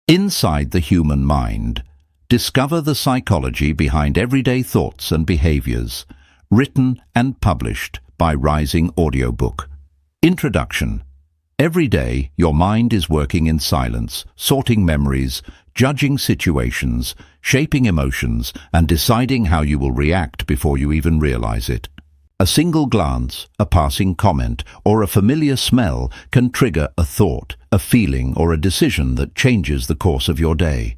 Inside the human mind, discover the psychology behind everyday thoughts and behaviors, written and published by RISIING Audiobook. Introduction. Every day, your mind is working in silence, sorting memories, judging situations, shaping emotions, and deciding how you will react before you even realize it. A single glance, a passing comment, or a familiar smell can trigger a thought, a feeling, or a decision that changes the course of your day.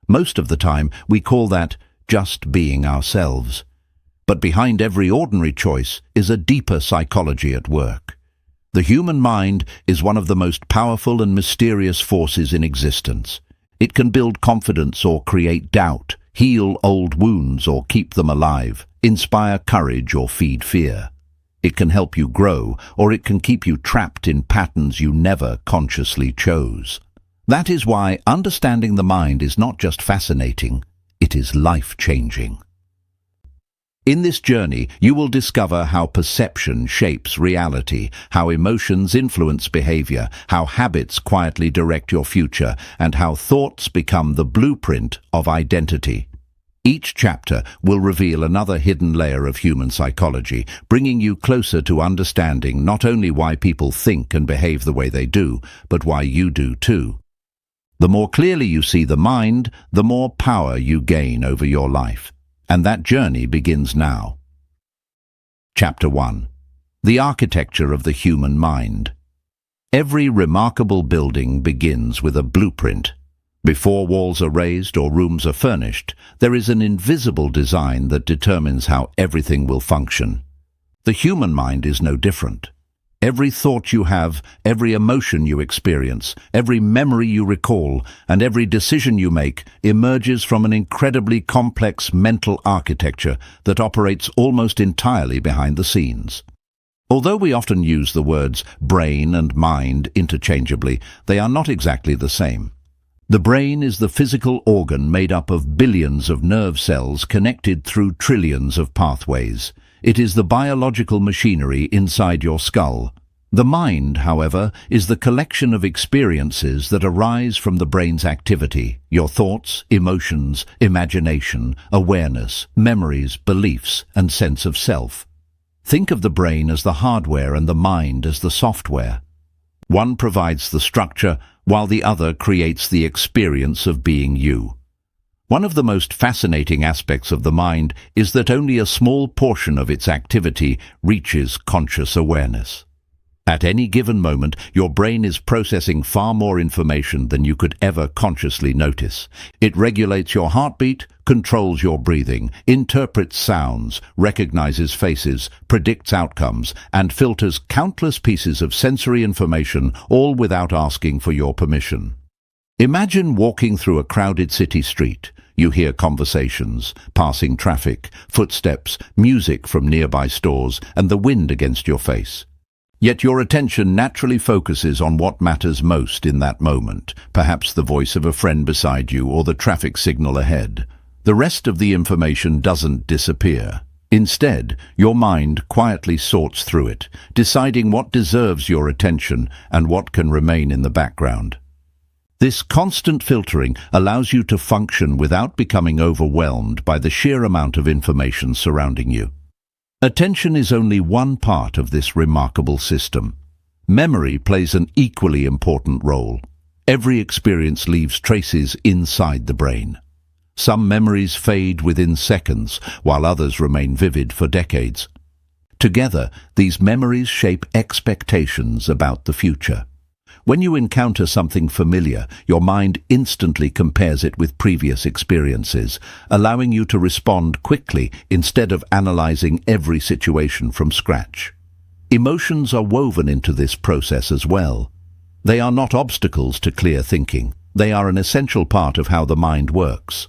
Most of the time, we call that just being ourselves. But behind every ordinary choice is a deeper psychology at work. The human mind is one of the most powerful and mysterious forces in existence. It can build confidence or create doubt, heal old wounds or keep them alive, inspire courage or feed fear. It can help you grow, or it can keep you trapped in patterns you never consciously chose. That is why understanding the mind is not just fascinating, it is life-changing. In this journey, you will discover how perception shapes reality, how emotions influence behavior, how habits quietly direct your future, and how thoughts become the blueprint of identity. Each chapter will reveal another hidden layer of human psychology, bringing you closer to understanding not only why people think and behave the way they do, but why you do too. The more clearly you see the mind, the more power you gain over your life. And that journey begins now. Chapter 1. The Architecture of the Human Mind. Every remarkable building begins with a blueprint. Before walls are raised or rooms are furnished, there is an invisible design that determines how everything will function. The human mind is no different. Every thought you have, every emotion you experience, every memory you recall, and every decision you make emerges from an incredibly complex mental architecture that operates almost entirely behind the scenes. Although we often use the words brain and mind interchangeably, they are not exactly the same. The brain is the physical organ made up of billions of nerve cells connected through trillions of pathways. It is the biological machinery inside your skull. The mind, however, is the collection of experiences that arise from the brain's activity, your thoughts, emotions, imagination, awareness, memories, beliefs, and sense of self. Think of the brain as the hardware and the mind as the software. One provides the structure, while the other creates the experience of being you. One of the most fascinating aspects of the mind is that only a small portion of its activity reaches conscious awareness. At any given moment, your brain is processing far more information than you could ever consciously notice. It regulates your heartbeat, controls your breathing, interprets sounds, recognizes faces, predicts outcomes, and filters countless pieces of sensory information, all without asking for your permission. Imagine walking through a crowded city street. You hear conversations, passing traffic, footsteps, music from nearby stores, and the wind against your face. Yet your attention naturally focuses on what matters most in that moment, perhaps the voice of a friend beside you or the traffic signal ahead. The rest of the information doesn't disappear. Instead, your mind quietly sorts through it, deciding what deserves your attention and what can remain in the background. This constant filtering allows you to function without becoming overwhelmed by the sheer amount of information surrounding you. Attention is only one part of this remarkable system. Memory plays an equally important role. Every experience leaves traces inside the brain. Some memories fade within seconds, while others remain vivid for decades. Together, these memories shape expectations about the future. When you encounter something familiar, your mind instantly compares it with previous experiences, allowing you to respond quickly instead of analyzing every situation from scratch. Emotions are woven into this process as well. They are not obstacles to clear thinking. They are an essential part of how the mind works.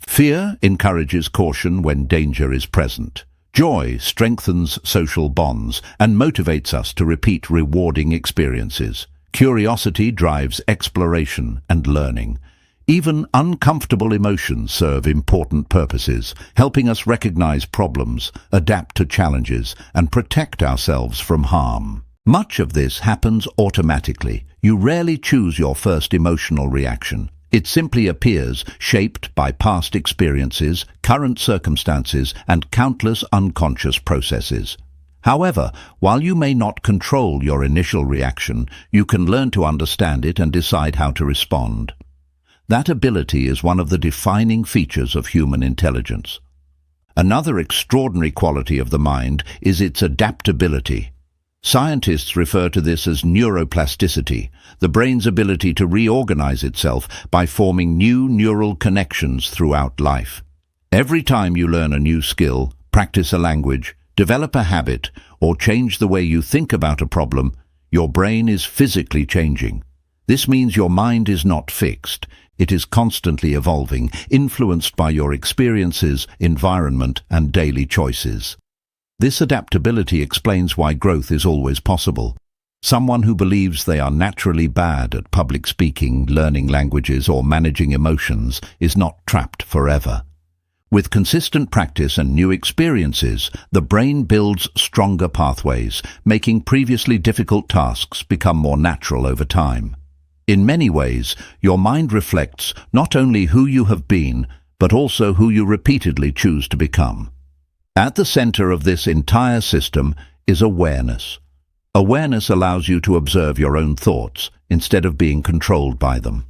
Fear encourages caution when danger is present. Joy strengthens social bonds and motivates us to repeat rewarding experiences. Curiosity drives exploration and learning. Even uncomfortable emotions serve important purposes, helping us recognize problems, adapt to challenges, and protect ourselves from harm. Much of this happens automatically. You rarely choose your first emotional reaction. It simply appears shaped by past experiences, current circumstances, and countless unconscious processes. However, while you may not control your initial reaction, you can learn to understand it and decide how to respond. That ability is one of the defining features of human intelligence. Another extraordinary quality of the mind is its adaptability. Scientists refer to this as neuroplasticity, the brain's ability to reorganize itself by forming new neural connections throughout life. Every time you learn a new skill, practice a language, develop a habit, or change the way you think about a problem, your brain is physically changing. This means your mind is not fixed. It is constantly evolving, influenced by your experiences, environment, and daily choices. This adaptability explains why growth is always possible. Someone who believes they are naturally bad at public speaking, learning languages, or managing emotions is not trapped forever. With consistent practice and new experiences, the brain builds stronger pathways, making previously difficult tasks become more natural over time. In many ways, your mind reflects not only who you have been, but also who you repeatedly choose to become. At the center of this entire system is awareness. Awareness allows you to observe your own thoughts instead of being controlled by them.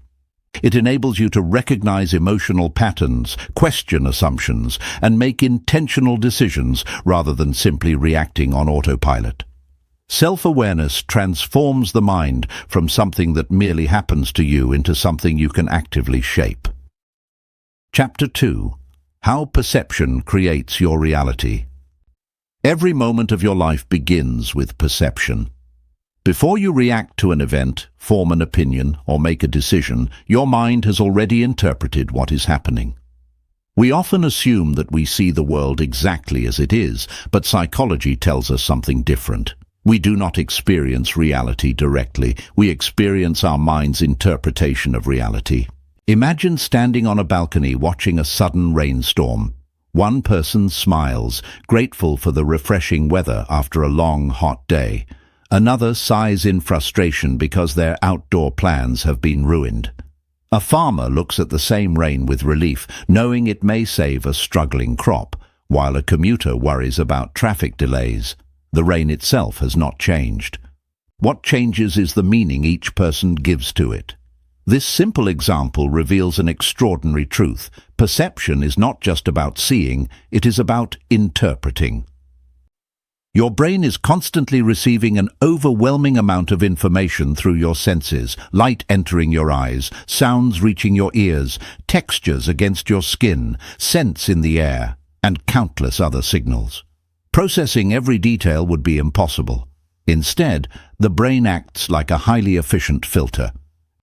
It enables you to recognize emotional patterns, question assumptions, and make intentional decisions rather than simply reacting on autopilot. Self-awareness transforms the mind from something that merely happens to you into something you can actively shape. Chapter 2. How Perception Creates Your Reality. Every moment of your life begins with perception. Before you react to an event, form an opinion, or make a decision, your mind has already interpreted what is happening. We often assume that we see the world exactly as it is, but psychology tells us something different. We do not experience reality directly. We experience our mind's interpretation of reality. Imagine standing on a balcony watching a sudden rainstorm. One person smiles, grateful for the refreshing weather after a long, hot day. Another sighs in frustration because their outdoor plans have been ruined. A farmer looks at the same rain with relief, knowing it may save a struggling crop, while a commuter worries about traffic delays. The rain itself has not changed. What changes is the meaning each person gives to it. This simple example reveals an extraordinary truth. Perception is not just about seeing, it is about interpreting. Your brain is constantly receiving an overwhelming amount of information through your senses, light entering your eyes, sounds reaching your ears, textures against your skin, scents in the air, and countless other signals. Processing every detail would be impossible. Instead, the brain acts like a highly efficient filter.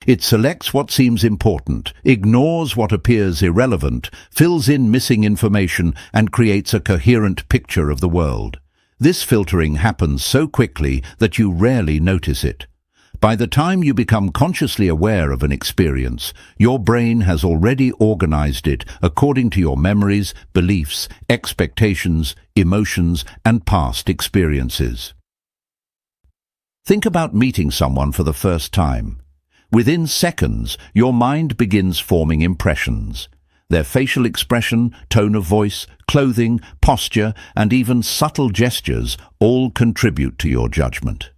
It selects what seems important, ignores what appears irrelevant, fills in missing information, and creates a coherent picture of the world. This filtering happens so quickly that you rarely notice it. By the time you become consciously aware of an experience, your brain has already organized it according to your memories, beliefs, expectations, emotions, and past experiences. Think about meeting someone for the first time. Within seconds, your mind begins forming impressions. Their facial expression, tone of voice, clothing, posture, and even subtle gestures all contribute to your judgment.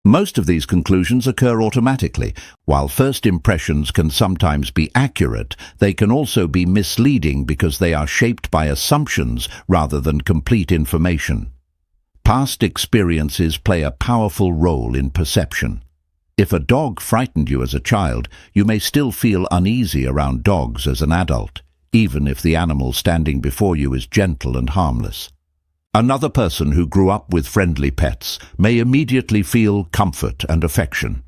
Most of these conclusions occur automatically. While first impressions can sometimes be accurate, they can also be misleading because they are shaped by assumptions rather than complete information. Past experiences play a powerful role in perception. If a dog frightened you as a child, you may still feel uneasy around dogs as an adult, even if the animal standing before you is gentle and harmless. Another person who grew up with friendly pets may immediately feel comfort and affection.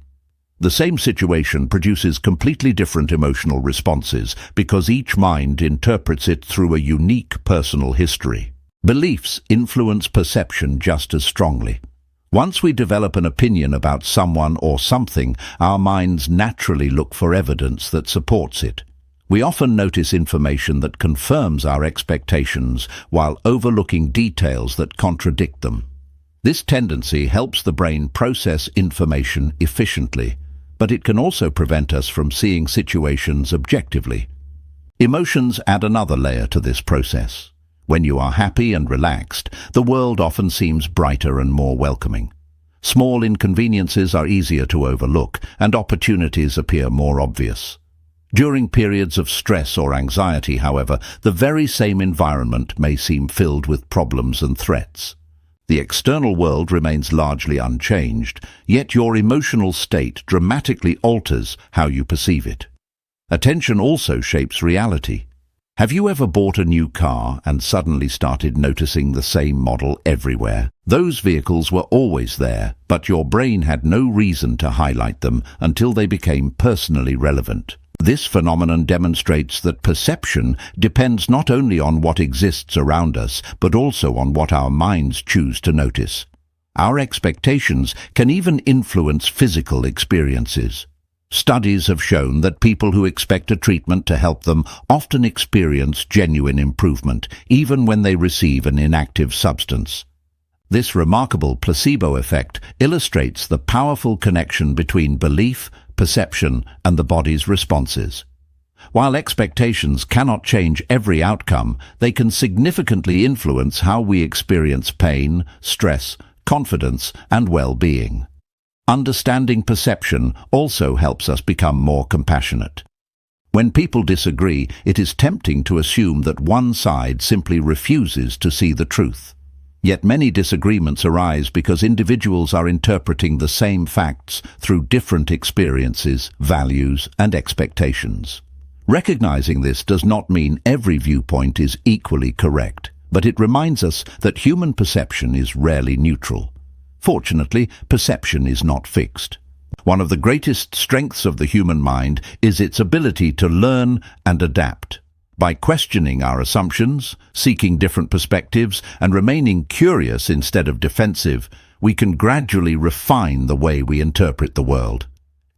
The same situation produces completely different emotional responses because each mind interprets it through a unique personal history. Beliefs influence perception just as strongly. Once we develop an opinion about someone or something, our minds naturally look for evidence that supports it. We often notice information that confirms our expectations while overlooking details that contradict them. This tendency helps the brain process information efficiently. but it can also prevent us from seeing situations objectively. Emotions add another layer to this process. When you are happy and relaxed, the world often seems brighter and more welcoming. Small inconveniences are easier to overlook, and opportunities appear more obvious. During periods of stress or anxiety, however, the very same environment may seem filled with problems and threats. The external world remains largely unchanged, yet your emotional state dramatically alters how you perceive it. Attention also shapes reality. Have you ever bought a new car and suddenly started noticing the same model everywhere? Those vehicles were always there, but your brain had no reason to highlight them until they became personally relevant. This phenomenon demonstrates that perception depends not only on what exists around us, but also on what our minds choose to notice. Our expectations can even influence physical experiences. Studies have shown that people who expect a treatment to help them often experience genuine improvement, even when they receive an inactive substance. This remarkable placebo effect illustrates the powerful connection between belief, perception, and the body's responses. While expectations cannot change every outcome, they can significantly influence how we experience pain, stress, confidence, and well-being. Understanding perception also helps us become more compassionate. When people disagree, it is tempting to assume that one side simply refuses to see the truth. Yet many disagreements arise because individuals are interpreting the same facts through different experiences, values, and expectations. Recognizing this does not mean every viewpoint is equally correct, but it reminds us that human perception is rarely neutral. Fortunately, perception is not fixed. One of the greatest strengths of the human mind is its ability to learn and adapt. By questioning our assumptions, seeking different perspectives, and remaining curious instead of defensive, we can gradually refine the way we interpret the world.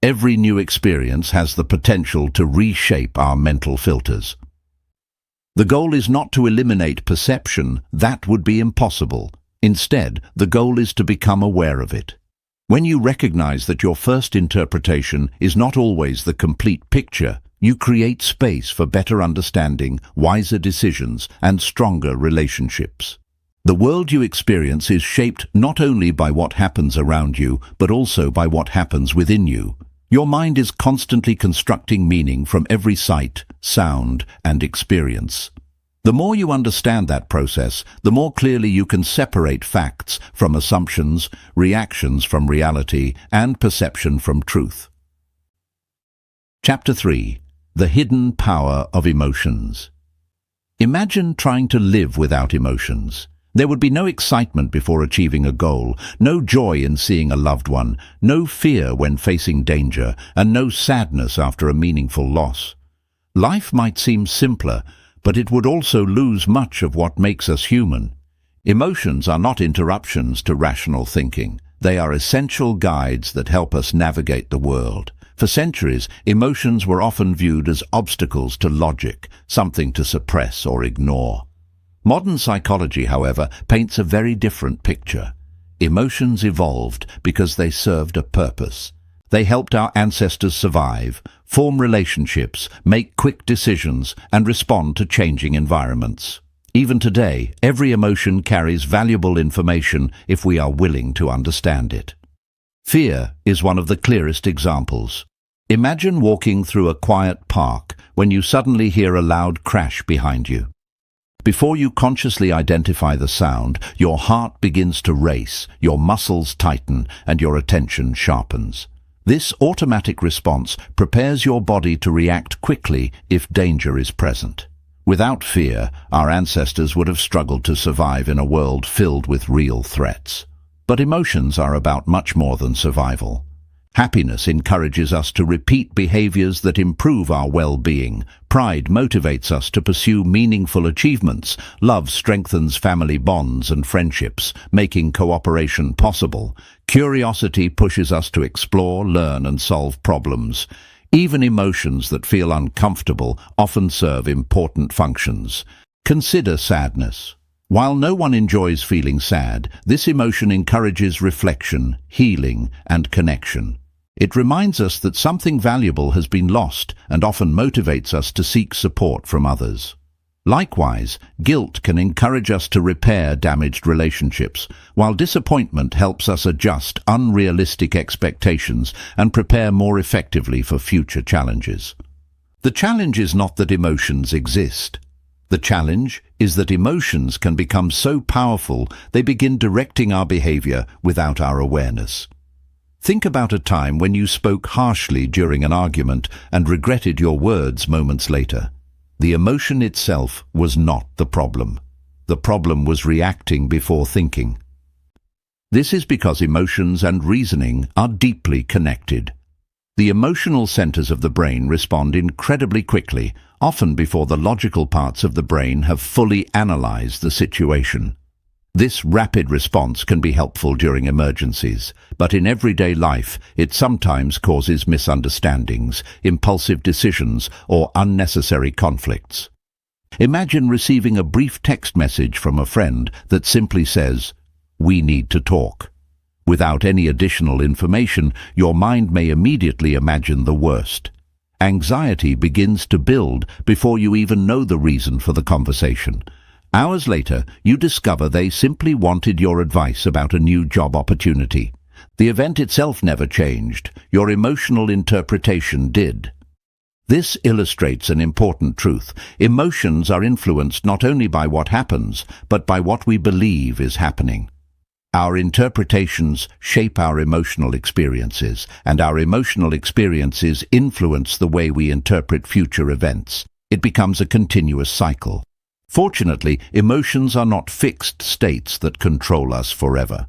Every new experience has the potential to reshape our mental filters. The goal is not to eliminate perception. That would be impossible. Instead, the goal is to become aware of it. When you recognize that your first interpretation is not always the complete picture, you create space for better understanding, wiser decisions, and stronger relationships. The world you experience is shaped not only by what happens around you, but also by what happens within you. Your mind is constantly constructing meaning from every sight, sound, and experience. The more you understand that process, the more clearly you can separate facts from assumptions, reactions from reality, and perception from truth. Chapter 3. The Hidden Power of Emotions. Imagine trying to live without emotions. There would be no excitement before achieving a goal, no joy in seeing a loved one, no fear when facing danger, and no sadness after a meaningful loss. Life might seem simpler, but it would also lose much of what makes us human. Emotions are not interruptions to rational thinking. They are essential guides that help us navigate the world. For centuries, emotions were often viewed as obstacles to logic, something to suppress or ignore. Modern psychology, however, paints a very different picture. Emotions evolved because they served a purpose. They helped our ancestors survive, form relationships, make quick decisions, and respond to changing environments. Even today, every emotion carries valuable information if we are willing to understand it. Fear is one of the clearest examples. Imagine walking through a quiet park when you suddenly hear a loud crash behind you. Before you consciously identify the sound, your heart begins to race, your muscles tighten, and your attention sharpens. This automatic response prepares your body to react quickly if danger is present. Without fear, our ancestors would have struggled to survive in a world filled with real threats. But emotions are about much more than survival. Happiness encourages us to repeat behaviors that improve our well-being. Pride motivates us to pursue meaningful achievements. Love strengthens family bonds and friendships, making cooperation possible. Curiosity pushes us to explore, learn, and solve problems. Even emotions that feel uncomfortable often serve important functions. Consider sadness. While no one enjoys feeling sad, this emotion encourages reflection, healing, and connection. It reminds us that something valuable has been lost and often motivates us to seek support from others. Likewise, guilt can encourage us to repair damaged relationships, while disappointment helps us adjust unrealistic expectations and prepare more effectively for future challenges. The challenge is not that emotions exist. The challenge is that emotions can become so powerful they begin directing our behavior without our awareness. Think about a time when you spoke harshly during an argument and regretted your words moments later. The emotion itself was not the problem. The problem was reacting before thinking. This is because emotions and reasoning are deeply connected. The emotional centers of the brain respond incredibly quickly, often before the logical parts of the brain have fully analyzed the situation. This rapid response can be helpful during emergencies, but in everyday life it sometimes causes misunderstandings, impulsive decisions, or unnecessary conflicts. Imagine receiving a brief text message from a friend that simply says, "We need to talk." Without any additional information, your mind may immediately imagine the worst. Anxiety begins to build before you even know the reason for the conversation. Hours later, you discover they simply wanted your advice about a new job opportunity. The event itself never changed. Your emotional interpretation did. This illustrates an important truth. Emotions are influenced not only by what happens, but by what we believe is happening. Our interpretations shape our emotional experiences, and our emotional experiences influence the way we interpret future events. It becomes a continuous cycle. Fortunately, emotions are not fixed states that control us forever.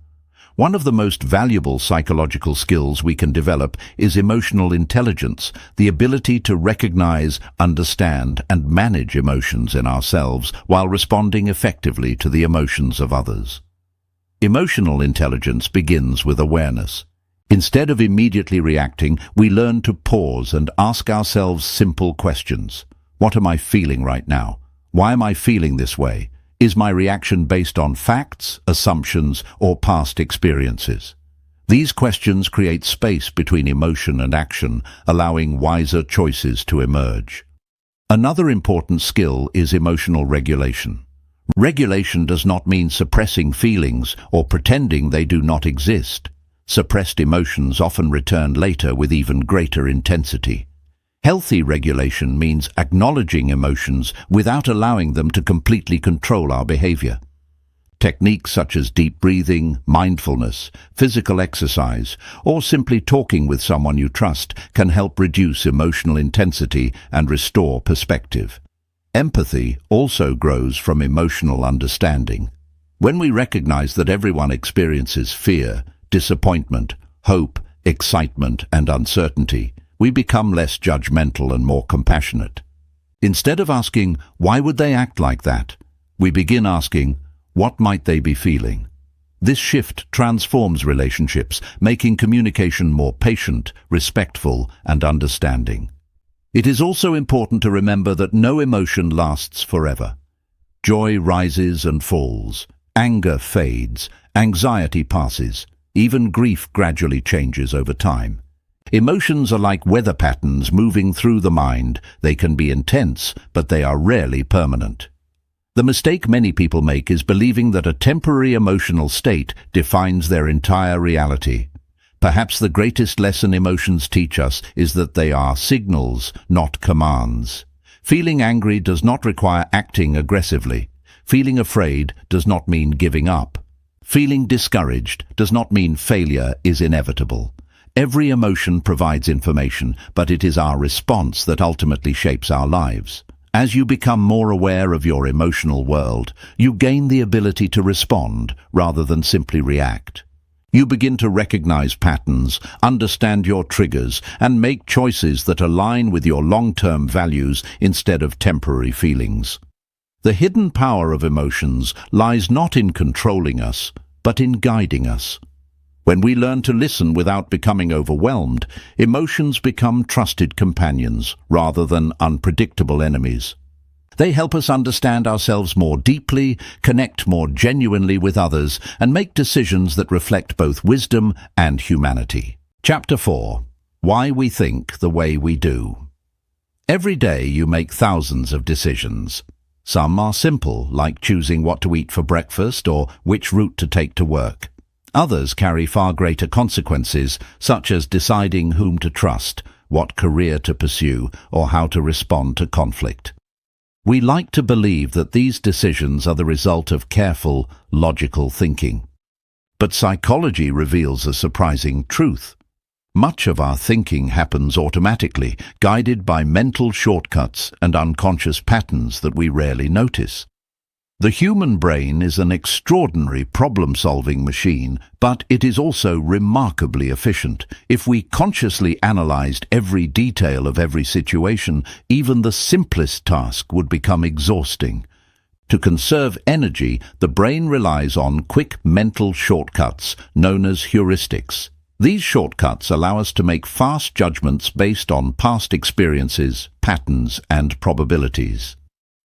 One of the most valuable psychological skills we can develop is emotional intelligence, the ability to recognize, understand, and manage emotions in ourselves while responding effectively to the emotions of others. Emotional intelligence begins with awareness. Instead of immediately reacting, we learn to pause and ask ourselves simple questions. What am I feeling right now? Why am I feeling this way? Is my reaction based on facts, assumptions, or past experiences? These questions create space between emotion and action, allowing wiser choices to emerge. Another important skill is emotional regulation. Regulation does not mean suppressing feelings or pretending they do not exist. Suppressed emotions often return later with even greater intensity. Healthy regulation means acknowledging emotions without allowing them to completely control our behavior. Techniques such as deep breathing, mindfulness, physical exercise, or simply talking with someone you trust can help reduce emotional intensity and restore perspective. Empathy also grows from emotional understanding. When we recognize that everyone experiences fear, disappointment, hope, excitement, and uncertainty, we become less judgmental and more compassionate. Instead of asking, "Why would they act like that?" we begin asking, "What might they be feeling?" This shift transforms relationships, making communication more patient, respectful, and understanding. It is also important to remember that no emotion lasts forever. Joy rises and falls, anger fades, anxiety passes, even grief gradually changes over time. Emotions are like weather patterns moving through the mind. They can be intense, but they are rarely permanent. The mistake many people make is believing that a temporary emotional state defines their entire reality. Perhaps the greatest lesson emotions teach us is that they are signals, not commands. Feeling angry does not require acting aggressively. Feeling afraid does not mean giving up. Feeling discouraged does not mean failure is inevitable. Every emotion provides information, but it is our response that ultimately shapes our lives. As you become more aware of your emotional world, you gain the ability to respond rather than simply react. You begin to recognize patterns, understand your triggers, and make choices that align with your long-term values instead of temporary feelings. The hidden power of emotions lies not in controlling us, but in guiding us. When we learn to listen without becoming overwhelmed, emotions become trusted companions rather than unpredictable enemies. They help us understand ourselves more deeply, connect more genuinely with others, and make decisions that reflect both wisdom and humanity. Chapter 4. Why we think the way we do. Every day you make thousands of decisions. Some are simple, like choosing what to eat for breakfast or which route to take to work. Others carry far greater consequences, such as deciding whom to trust, what career to pursue, or how to respond to conflict. We like to believe that these decisions are the result of careful, logical thinking. But psychology reveals a surprising truth. Much of our thinking happens automatically, guided by mental shortcuts and unconscious patterns that we rarely notice. The human brain is an extraordinary problem-solving machine, but it is also remarkably efficient. If we consciously analyzed every detail of every situation, even the simplest task would become exhausting. To conserve energy, the brain relies on quick mental shortcuts, known as heuristics. These shortcuts allow us to make fast judgments based on past experiences, patterns, and probabilities.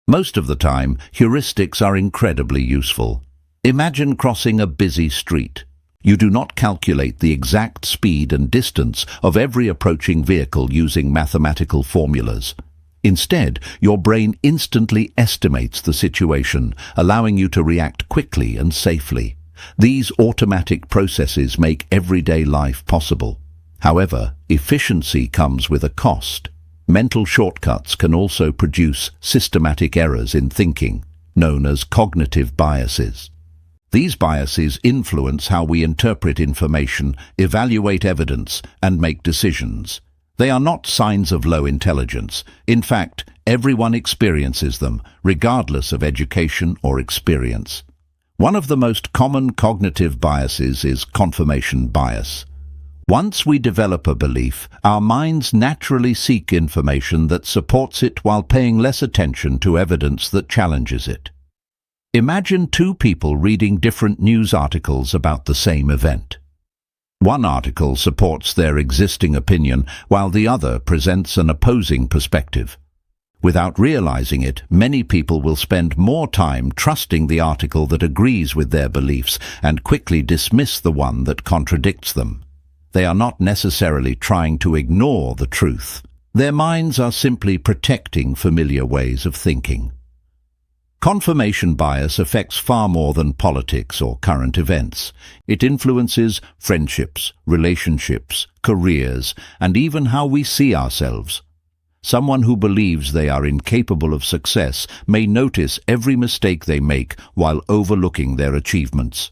Most of the time, heuristics are incredibly useful. Imagine crossing a busy street. You do not calculate the exact speed and distance of every approaching vehicle using mathematical formulas. Instead, your brain instantly estimates the situation, allowing you to react quickly and safely. These automatic processes make everyday life possible. However, efficiency comes with a cost. Mental shortcuts can also produce systematic errors in thinking, known as cognitive biases. These biases influence how we interpret information, evaluate evidence, and make decisions. They are not signs of low intelligence. In fact, everyone experiences them, regardless of education or experience. One of the most common cognitive biases is confirmation bias. Once we develop a belief, our minds naturally seek information that supports it while paying less attention to evidence that challenges it. Imagine two people reading different news articles about the same event. One article supports their existing opinion, while the other presents an opposing perspective. Without realizing it, many people will spend more time trusting the article that agrees with their beliefs and quickly dismiss the one that contradicts them. They are not necessarily trying to ignore the truth. Their minds are simply protecting familiar ways of thinking. Confirmation bias affects far more than politics or current events. It influences friendships, relationships, careers, and even how we see ourselves. Someone who believes they are incapable of success may notice every mistake they make while overlooking their achievements.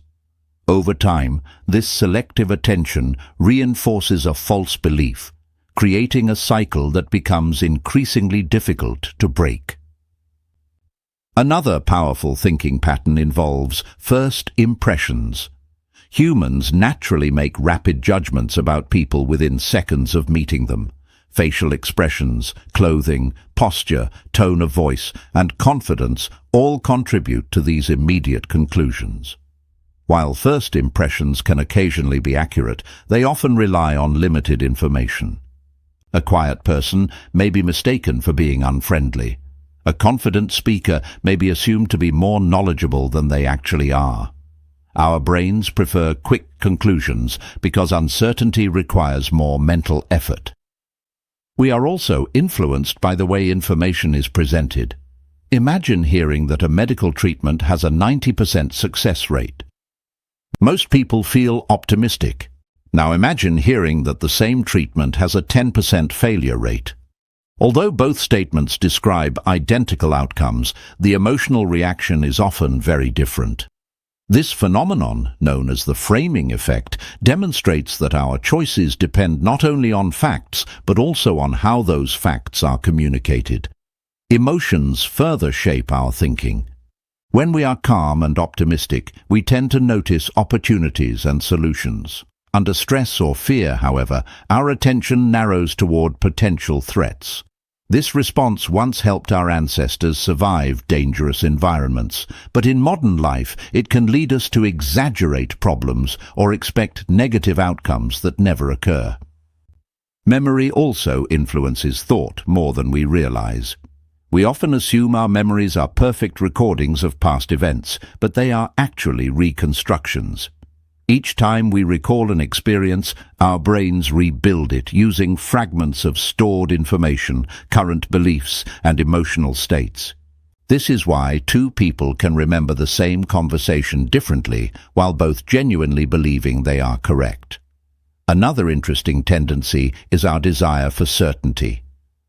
Over time, this selective attention reinforces a false belief, creating a cycle that becomes increasingly difficult to break. Another powerful thinking pattern involves first impressions. Humans naturally make rapid judgments about people within seconds of meeting them. Facial expressions, clothing, posture, tone of voice, and confidence all contribute to these immediate conclusions. While first impressions can occasionally be accurate, they often rely on limited information. A quiet person may be mistaken for being unfriendly. A confident speaker may be assumed to be more knowledgeable than they actually are. Our brains prefer quick conclusions because uncertainty requires more mental effort. We are also influenced by the way information is presented. Imagine hearing that a medical treatment has a 90% success rate. Most people feel optimistic. Now imagine hearing that the same treatment has a 10% failure rate. Although both statements describe identical outcomes, the emotional reaction is often very different. This phenomenon, known as the framing effect, demonstrates that our choices depend not only on facts, but also on how those facts are communicated. Emotions further shape our thinking. When we are calm and optimistic, we tend to notice opportunities and solutions. Under stress or fear, however, our attention narrows toward potential threats. This response once helped our ancestors survive dangerous environments, but in modern life it can lead us to exaggerate problems or expect negative outcomes that never occur. Memory also influences thought more than we realize. We often assume our memories are perfect recordings of past events, but they are actually reconstructions. Each time we recall an experience, our brains rebuild it using fragments of stored information, current beliefs, and emotional states. This is why two people can remember the same conversation differently while both genuinely believing they are correct. Another interesting tendency is our desire for certainty.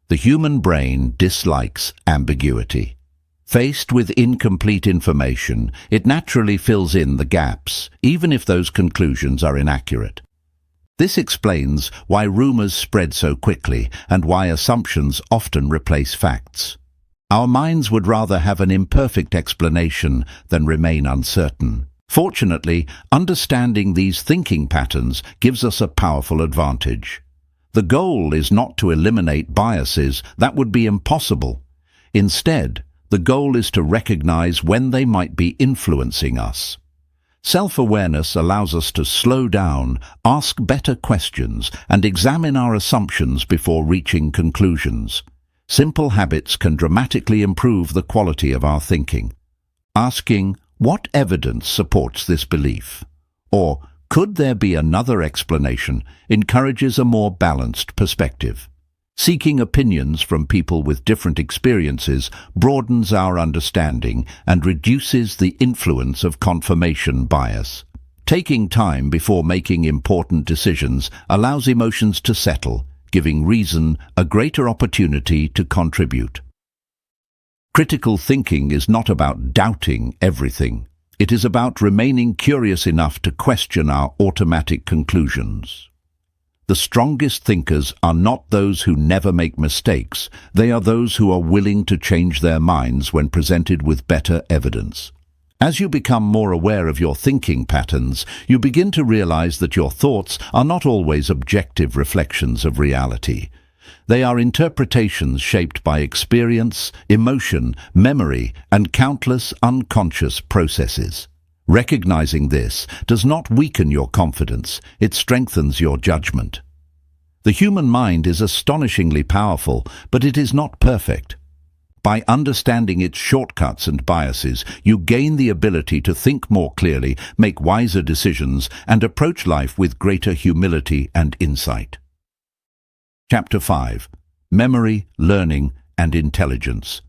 The human brain dislikes ambiguity. Faced with incomplete information, it naturally fills in the gaps, even if those conclusions are inaccurate. This explains why rumors spread so quickly and why assumptions often replace facts. Our minds would rather have an imperfect explanation than remain uncertain. Fortunately, understanding these thinking patterns gives us a powerful advantage. The goal is not to eliminate biases. That would be impossible. Instead, the goal is to recognize when they might be influencing us. Self-awareness allows us to slow down, ask better questions, and examine our assumptions before reaching conclusions. Simple habits can dramatically improve the quality of our thinking. Asking, "What evidence supports this belief?" or "Could there be another explanation?" encourages a more balanced perspective. Seeking opinions from people with different experiences broadens our understanding and reduces the influence of confirmation bias. Taking time before making important decisions allows emotions to settle, giving reason a greater opportunity to contribute. Critical thinking is not about doubting everything. It is about remaining curious enough to question our automatic conclusions. The strongest thinkers are not those who never make mistakes. They are those who are willing to change their minds when presented with better evidence. As you become more aware of your thinking patterns, you begin to realize that your thoughts are not always objective reflections of reality. They are interpretations shaped by experience, emotion, memory, and countless unconscious processes. Recognizing this does not weaken your confidence, it strengthens your judgment. The human mind is astonishingly powerful, but it is not perfect. By understanding its shortcuts and biases, you gain the ability to think more clearly, make wiser decisions, and approach life with greater humility and insight. Chapter 5. Memory, Learning, and Intelligence.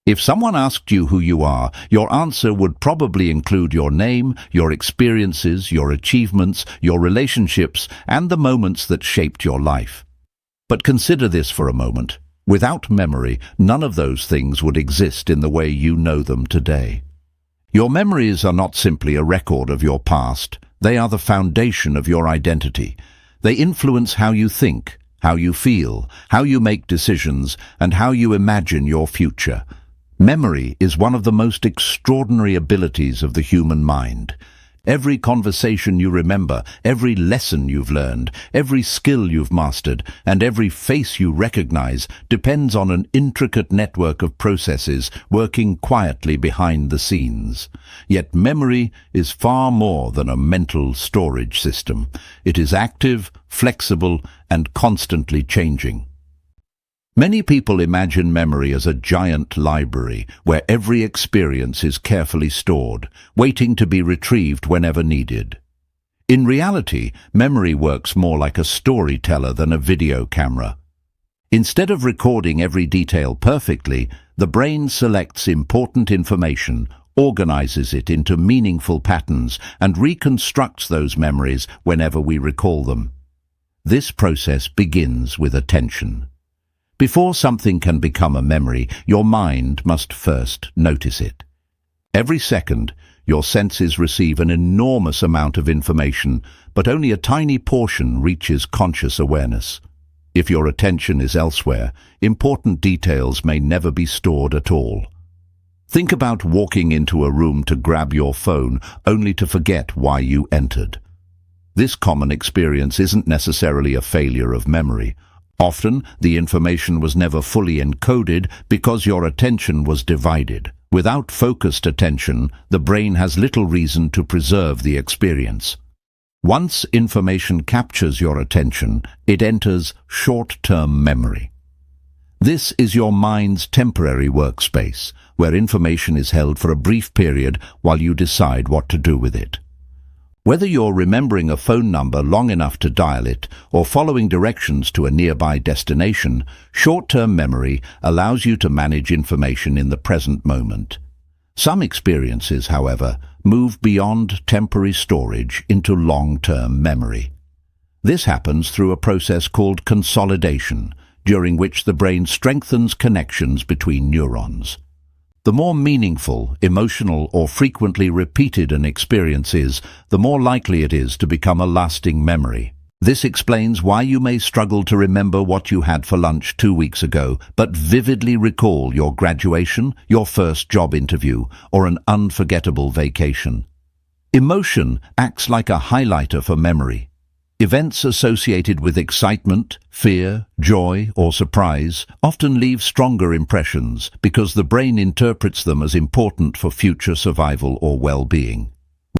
If someone asked you who you are, your answer would probably include your name, your experiences, your achievements, your relationships, and the moments that shaped your life. But consider this for a moment. Without memory, none of those things would exist in the way you know them today. Your memories are not simply a record of your past. They are the foundation of your identity. They influence how you think, how you feel, how you make decisions, and how you imagine your future. Memory is one of the most extraordinary abilities of the human mind. Every conversation you remember, every lesson you've learned, every skill you've mastered, and every face you recognize depends on an intricate network of processes working quietly behind the scenes. Yet memory is far more than a mental storage system. It is active, flexible, and constantly changing. Many people imagine memory as a giant library where every experience is carefully stored, waiting to be retrieved whenever needed. In reality, memory works more like a storyteller than a video camera. Instead of recording every detail perfectly, the brain selects important information, organizes it into meaningful patterns, and reconstructs those memories whenever we recall them. This process begins with attention. Before something can become a memory, your mind must first notice it. Every second, your senses receive an enormous amount of information, but only a tiny portion reaches conscious awareness. If your attention is elsewhere, important details may never be stored at all. Think about walking into a room to grab your phone, only to forget why you entered. This common experience isn't necessarily a failure of memory. Often, the information was never fully encoded because your attention was divided. Without focused attention, the brain has little reason to preserve the experience. Once information captures your attention, it enters short-term memory. This is your mind's temporary workspace, where information is held for a brief period while you decide what to do with it. Whether you're remembering a phone number long enough to dial it or following directions to a nearby destination, short-term memory allows you to manage information in the present moment. Some experiences, however, move beyond temporary storage into long-term memory. This happens through a process called consolidation, during which the brain strengthens connections between neurons. The more meaningful, emotional, or frequently repeated an experience is, the more likely it is to become a lasting memory. This explains why you may struggle to remember what you had for lunch 2 weeks ago, but vividly recall your graduation, your first job interview, or an unforgettable vacation. Emotion acts like a highlighter for memory. Events associated with excitement, fear, joy, or surprise often leave stronger impressions because the brain interprets them as important for future survival or well-being.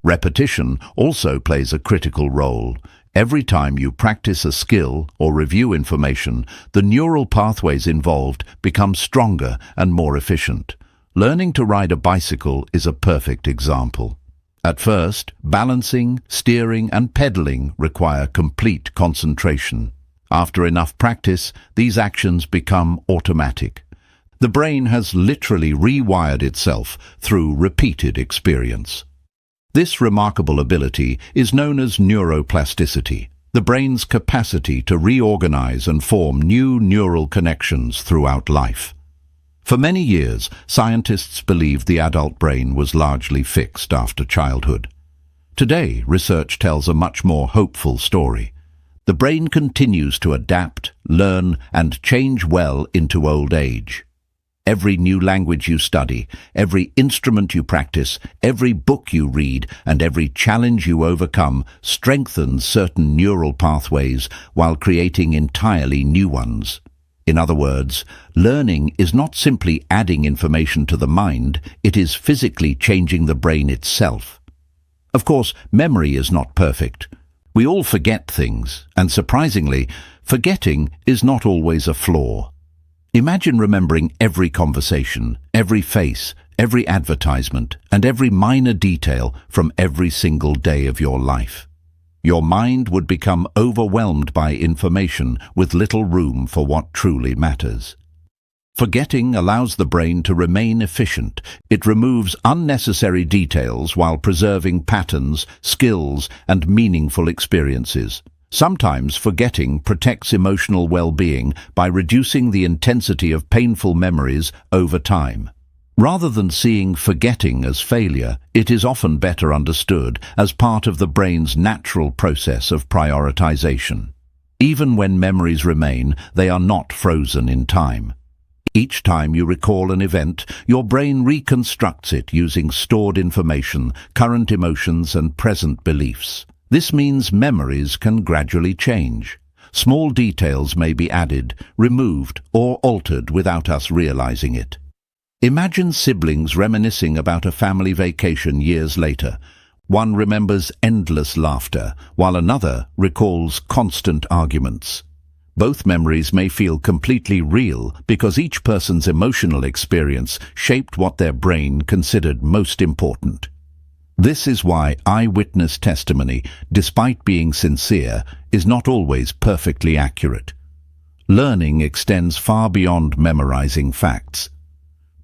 Repetition also plays a critical role. Every time you practice a skill or review information, the neural pathways involved become stronger and more efficient. Learning to ride a bicycle is a perfect example. At first, balancing, steering, and pedaling require complete concentration. After enough practice, these actions become automatic. The brain has literally rewired itself through repeated experience. This remarkable ability is known as neuroplasticity, the brain's capacity to reorganize and form new neural connections throughout life. For many years, scientists believed the adult brain was largely fixed after childhood. Today, research tells a much more hopeful story. The brain continues to adapt, learn, and change well into old age. Every new language you study, every instrument you practice, every book you read, and every challenge you overcome strengthens certain neural pathways while creating entirely new ones. In other words, learning is not simply adding information to the mind, it is physically changing the brain itself. Of course, memory is not perfect. We all forget things, and surprisingly, forgetting is not always a flaw. Imagine remembering every conversation, every face, every advertisement, and every minor detail from every single day of your life. Your mind would become overwhelmed by information with little room for what truly matters. Forgetting allows the brain to remain efficient. It removes unnecessary details while preserving patterns, skills, and meaningful experiences. Sometimes forgetting protects emotional well-being by reducing the intensity of painful memories over time. Rather than seeing forgetting as failure, it is often better understood as part of the brain's natural process of prioritization. Even when memories remain, they are not frozen in time. Each time you recall an event, your brain reconstructs it using stored information, current emotions, and present beliefs. This means memories can gradually change. Small details may be added, removed, or altered without us realizing it. Imagine siblings reminiscing about a family vacation years later. One remembers endless laughter, while another recalls constant arguments. Both memories may feel completely real because each person's emotional experience shaped what their brain considered most important. This is why eyewitness testimony, despite being sincere, is not always perfectly accurate. Learning extends far beyond memorizing facts.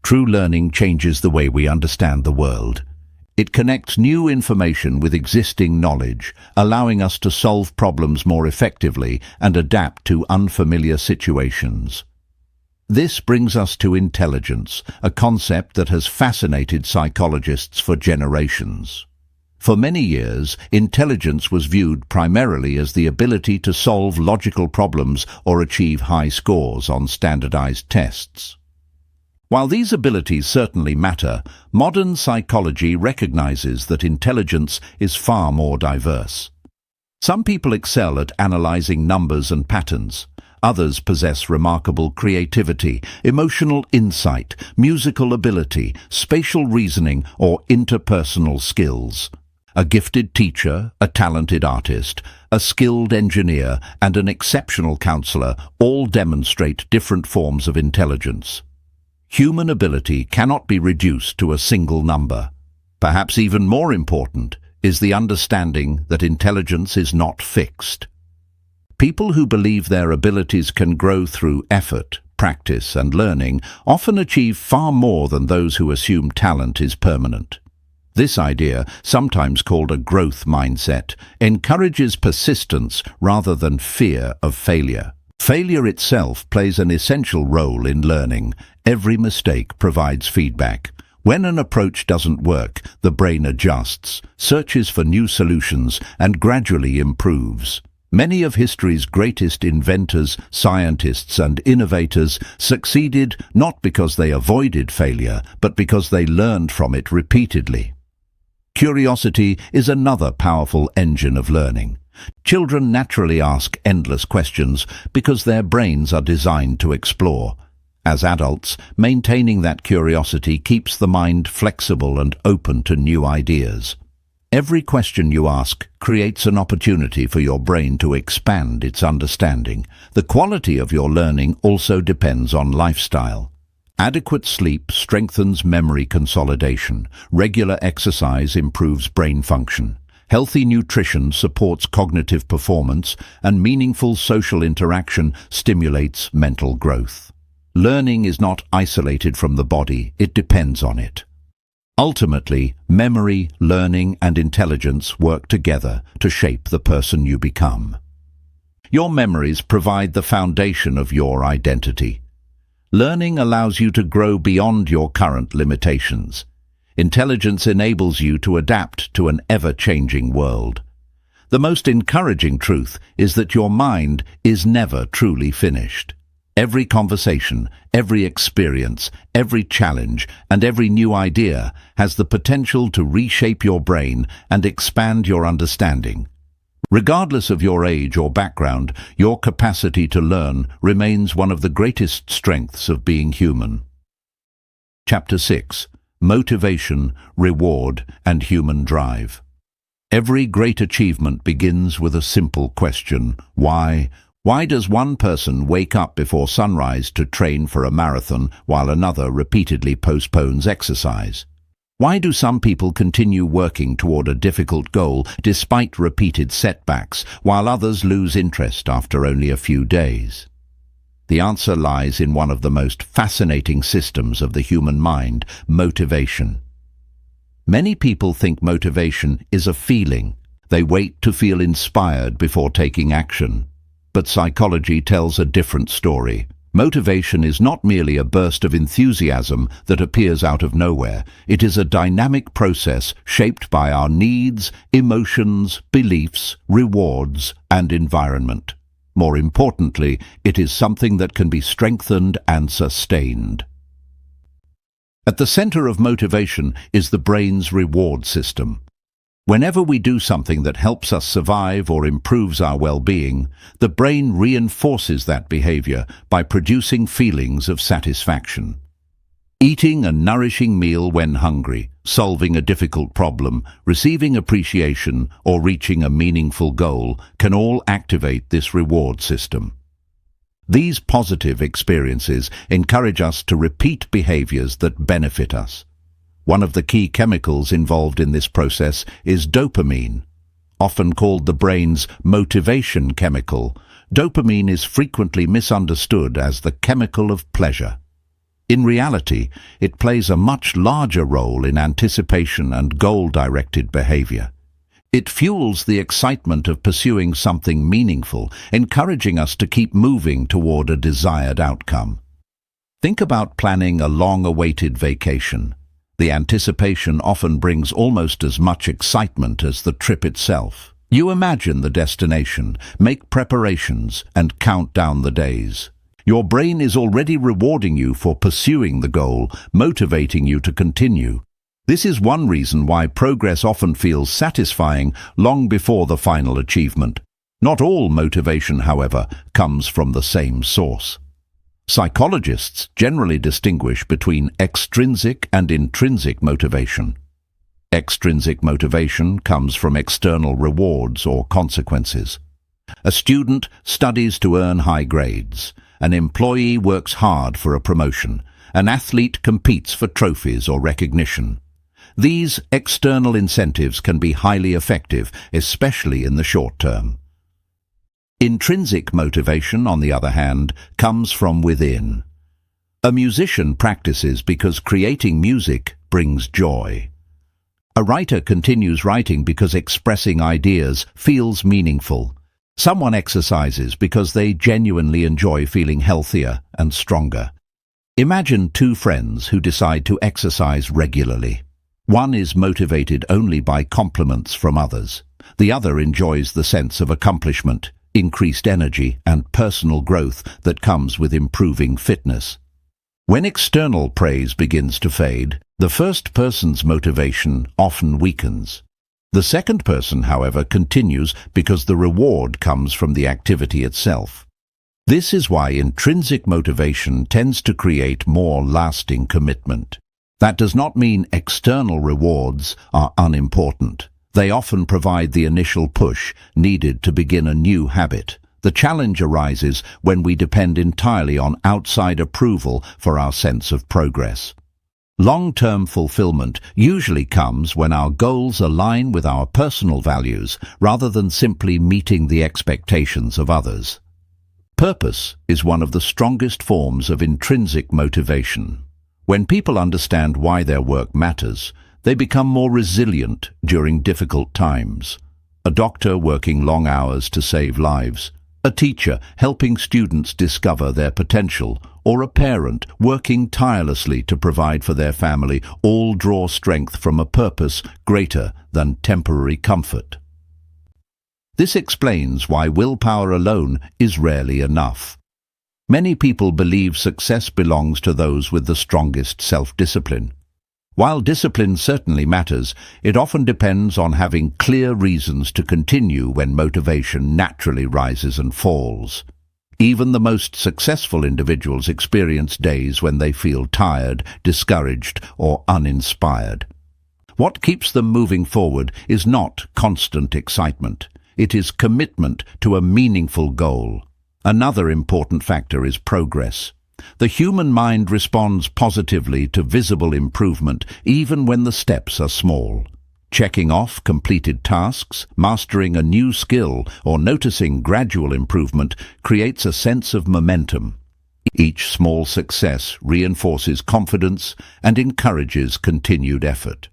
True learning changes the way we understand the world. It connects new information with existing knowledge, allowing us to solve problems more effectively and adapt to unfamiliar situations. This brings us to intelligence, a concept that has fascinated psychologists for generations. For many years, intelligence was viewed primarily as the ability to solve logical problems or achieve high scores on standardized tests. While these abilities certainly matter, modern psychology recognizes that intelligence is far more diverse. Some people excel at analyzing numbers and patterns. Others possess remarkable creativity, emotional insight, musical ability, spatial reasoning, or interpersonal skills. A gifted teacher, a talented artist, a skilled engineer, and an exceptional counselor all demonstrate different forms of intelligence. Human ability cannot be reduced to a single number. Perhaps even more important, is the understanding that intelligence is not fixed. People who believe their abilities can grow through effort, practice, and learning often achieve far more than those who assume talent is permanent. This idea, sometimes called a growth mindset, encourages persistence rather than fear of failure. Failure itself plays an essential role in learning. Every mistake provides feedback. When an approach doesn't work, the brain adjusts, searches for new solutions, and gradually improves. Many of history's greatest inventors, scientists, and innovators succeeded not because they avoided failure, but because they learned from it repeatedly. Curiosity is another powerful engine of learning. Children naturally ask endless questions because their brains are designed to explore. As adults, maintaining that curiosity keeps the mind flexible and open to new ideas. Every question you ask creates an opportunity for your brain to expand its understanding. The quality of your learning also depends on lifestyle. Adequate sleep strengthens memory consolidation. Regular exercise improves brain function. Healthy nutrition supports cognitive performance, and meaningful social interaction stimulates mental growth. Learning is not isolated from the body, it depends on it. Ultimately, memory, learning, and intelligence work together to shape the person you become. Your memories provide the foundation of your identity. Learning allows you to grow beyond your current limitations. Intelligence enables you to adapt to an ever-changing world. The most encouraging truth is that your mind is never truly finished. Every conversation, every experience, every challenge, and every new idea has the potential to reshape your brain and expand your understanding. Regardless of your age or background, your capacity to learn remains one of the greatest strengths of being human. Chapter 6. Motivation, Reward, and Human Drive. Every great achievement begins with a simple question: why? Why does one person wake up before sunrise to train for a marathon while another repeatedly postpones exercise? Why do some people continue working toward a difficult goal despite repeated setbacks, while others lose interest after only a few days? The answer lies in one of the most fascinating systems of the human mind: motivation. Many people think motivation is a feeling. They wait to feel inspired before taking action. But psychology tells a different story. Motivation is not merely a burst of enthusiasm that appears out of nowhere. It is a dynamic process shaped by our needs, emotions, beliefs, rewards, and environment. More importantly, it is something that can be strengthened and sustained. At the center of motivation is the brain's reward system. Whenever we do something that helps us survive or improves our well-being, the brain reinforces that behavior by producing feelings of satisfaction. Eating a nourishing meal when hungry, solving a difficult problem, receiving appreciation, or reaching a meaningful goal can all activate this reward system. These positive experiences encourage us to repeat behaviors that benefit us. One of the key chemicals involved in this process is dopamine. Often called the brain's motivation chemical, dopamine is frequently misunderstood as the chemical of pleasure. In reality, it plays a much larger role in anticipation and goal-directed behavior. It fuels the excitement of pursuing something meaningful, encouraging us to keep moving toward a desired outcome. Think about planning a long-awaited vacation. The anticipation often brings almost as much excitement as the trip itself. You imagine the destination, make preparations, and count down the days. Your brain is already rewarding you for pursuing the goal, motivating you to continue. This is one reason why progress often feels satisfying long before the final achievement. Not all motivation, however, comes from the same source. Psychologists generally distinguish between extrinsic and intrinsic motivation. Extrinsic motivation comes from external rewards or consequences. A student studies to earn high grades. An employee works hard for a promotion. An athlete competes for trophies or recognition. These external incentives can be highly effective, especially in the short term. Intrinsic motivation, on the other hand, comes from within. A musician practices because creating music brings joy. A writer continues writing because expressing ideas feels meaningful. Someone exercises because they genuinely enjoy feeling healthier and stronger. Imagine two friends who decide to exercise regularly. One is motivated only by compliments from others. The other enjoys the sense of accomplishment, increased energy, and personal growth that comes with improving fitness. When external praise begins to fade, the first person's motivation often weakens. The second person, however, continues because the reward comes from the activity itself. This is why intrinsic motivation tends to create more lasting commitment. That does not mean external rewards are unimportant. They often provide the initial push needed to begin a new habit. The challenge arises when we depend entirely on outside approval for our sense of progress. Long-term fulfillment usually comes when our goals align with our personal values rather than simply meeting the expectations of others. Purpose is one of the strongest forms of intrinsic motivation. When people understand why their work matters, they become more resilient during difficult times. A doctor working long hours to save lives, a teacher helping students discover their potential, or a parent working tirelessly to provide for their family all draw strength from a purpose greater than temporary comfort. This explains why willpower alone is rarely enough. Many people believe success belongs to those with the strongest self-discipline. While discipline certainly matters, it often depends on having clear reasons to continue when motivation naturally rises and falls. Even the most successful individuals experience days when they feel tired, discouraged, or uninspired. What keeps them moving forward is not constant excitement. It is commitment to a meaningful goal. Another important factor is progress. The human mind responds positively to visible improvement even when the steps are small. Checking off completed tasks, mastering a new skill, or noticing gradual improvement creates a sense of momentum. Each small success reinforces confidence and encourages continued effort.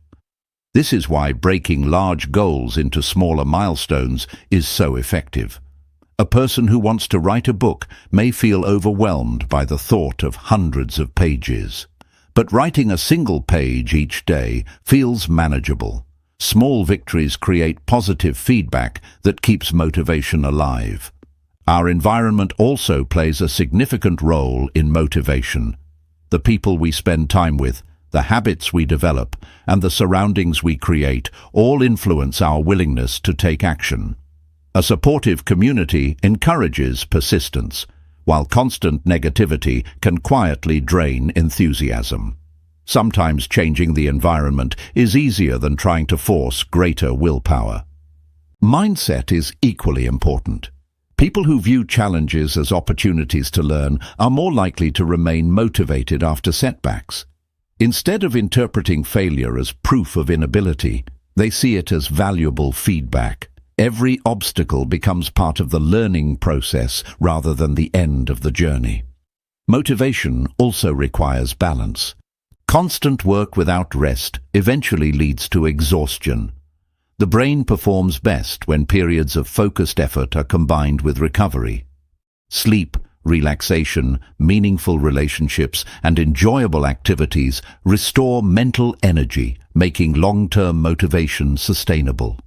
This is why breaking large goals into smaller milestones is so effective. A person who wants to write a book may feel overwhelmed by the thought of hundreds of pages. But writing a single page each day feels manageable. Small victories create positive feedback that keeps motivation alive. Our environment also plays a significant role in motivation. The people we spend time with, the habits we develop, and the surroundings we create all influence our willingness to take action. A supportive community encourages persistence, while constant negativity can quietly drain enthusiasm. Sometimes changing the environment is easier than trying to force greater willpower. Mindset is equally important. People who view challenges as opportunities to learn are more likely to remain motivated after setbacks. Instead of interpreting failure as proof of inability, they see it as valuable feedback. Every obstacle becomes part of the learning process rather than the end of the journey. Motivation also requires balance. Constant work without rest eventually leads to exhaustion. The brain performs best when periods of focused effort are combined with recovery. Sleep, relaxation, meaningful relationships, and enjoyable activities restore mental energy, making long-term motivation sustainable.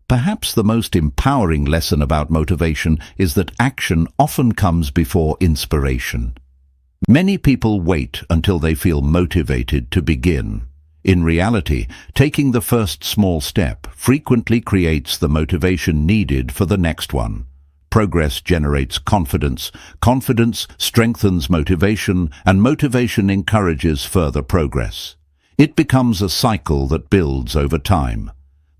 Perhaps the most empowering lesson about motivation is that action often comes before inspiration. Many people wait until they feel motivated to begin. In reality, taking the first small step frequently creates the motivation needed for the next one. Progress generates confidence, confidence strengthens motivation, and motivation encourages further progress. It becomes a cycle that builds over time.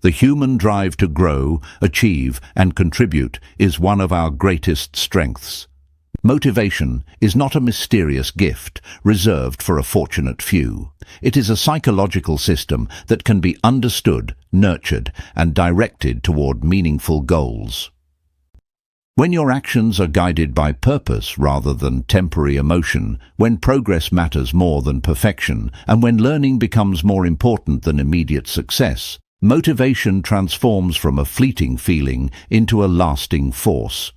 The human drive to grow, achieve, and contribute is one of our greatest strengths. Motivation is not a mysterious gift reserved for a fortunate few. It is a psychological system that can be understood, nurtured, and directed toward meaningful goals. When your actions are guided by purpose rather than temporary emotion, when progress matters more than perfection, and when learning becomes more important than immediate success, motivation transforms from a fleeting feeling into a lasting force.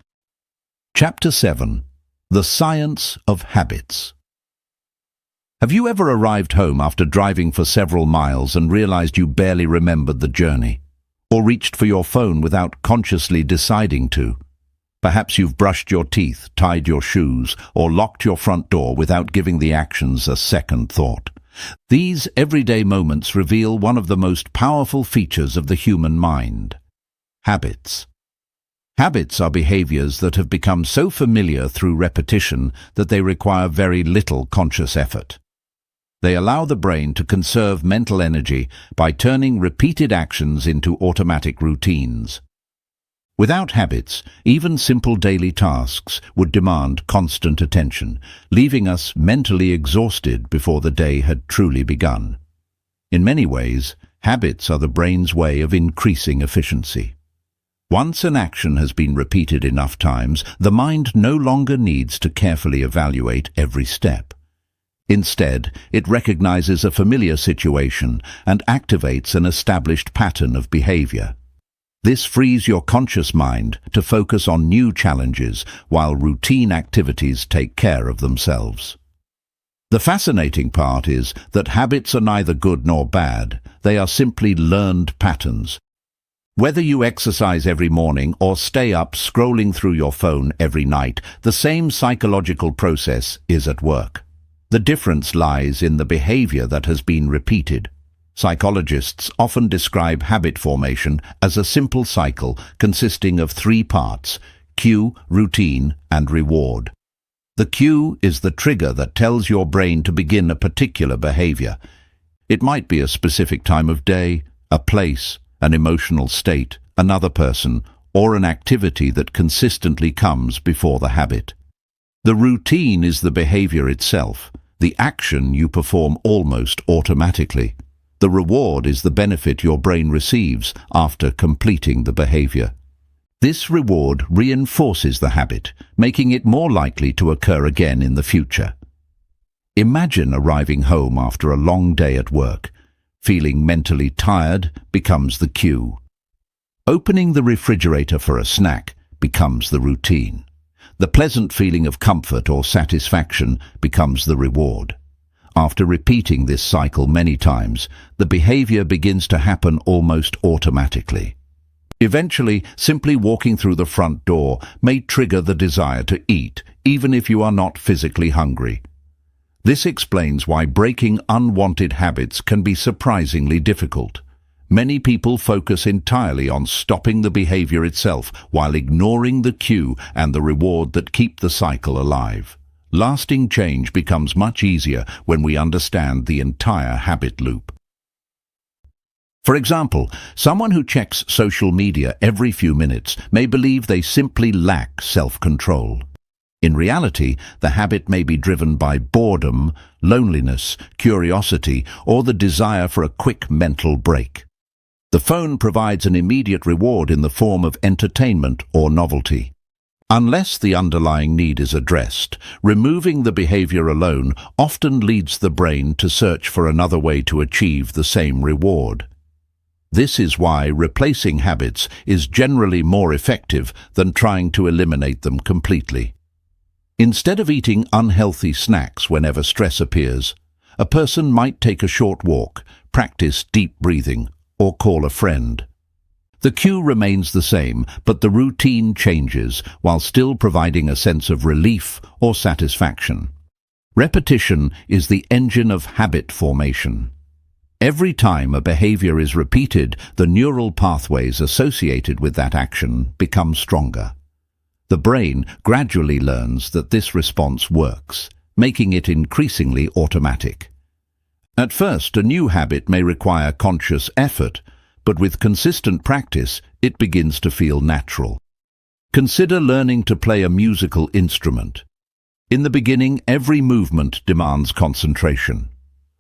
Chapter 7. The Science of Habits. Have you ever arrived home after driving for several miles and realized you barely remembered the journey? Or reached for your phone without consciously deciding to? Perhaps you've brushed your teeth, tied your shoes, or locked your front door without giving the actions a second thought. These everyday moments reveal one of the most powerful features of the human mind: habits. Habits are behaviors that have become so familiar through repetition that they require very little conscious effort. They allow the brain to conserve mental energy by turning repeated actions into automatic routines. Without habits, even simple daily tasks would demand constant attention, leaving us mentally exhausted before the day had truly begun. In many ways, habits are the brain's way of increasing efficiency. Once an action has been repeated enough times, the mind no longer needs to carefully evaluate every step. Instead, it recognizes a familiar situation and activates an established pattern of behavior. This frees your conscious mind to focus on new challenges while routine activities take care of themselves. The fascinating part is that habits are neither good nor bad. They are simply learned patterns. Whether you exercise every morning or stay up scrolling through your phone every night, the same psychological process is at work. The difference lies in the behavior that has been repeated. Psychologists often describe habit formation as a simple cycle consisting of 3 parts: cue, routine, and reward. The cue is the trigger that tells your brain to begin a particular behavior. It might be a specific time of day, a place, an emotional state, another person, or an activity that consistently comes before the habit. The routine is the behavior itself, the action you perform almost automatically. The reward is the benefit your brain receives after completing the behavior. This reward reinforces the habit, making it more likely to occur again in the future. Imagine arriving home after a long day at work. Feeling mentally tired becomes the cue. Opening the refrigerator for a snack becomes the routine. The pleasant feeling of comfort or satisfaction becomes the reward. After repeating this cycle many times, the behavior begins to happen almost automatically. Eventually, simply walking through the front door may trigger the desire to eat, even if you are not physically hungry. This explains why breaking unwanted habits can be surprisingly difficult. Many people focus entirely on stopping the behavior itself while ignoring the cue and the reward that keep the cycle alive. Lasting change becomes much easier when we understand the entire habit loop. For example, someone who checks social media every few minutes may believe they simply lack self-control. In reality, the habit may be driven by boredom, loneliness, curiosity, or the desire for a quick mental break. The phone provides an immediate reward in the form of entertainment or novelty. Unless the underlying need is addressed, removing the behavior alone often leads the brain to search for another way to achieve the same reward. This is why replacing habits is generally more effective than trying to eliminate them completely. Instead of eating unhealthy snacks whenever stress appears, a person might take a short walk, practice deep breathing, or call a friend. The cue remains the same, but the routine changes while still providing a sense of relief or satisfaction. Repetition is the engine of habit formation. Every time a behavior is repeated, the neural pathways associated with that action become stronger. The brain gradually learns that this response works, making it increasingly automatic. At first, a new habit may require conscious effort, but with consistent practice, it begins to feel natural. Consider learning to play a musical instrument. In the beginning, every movement demands concentration.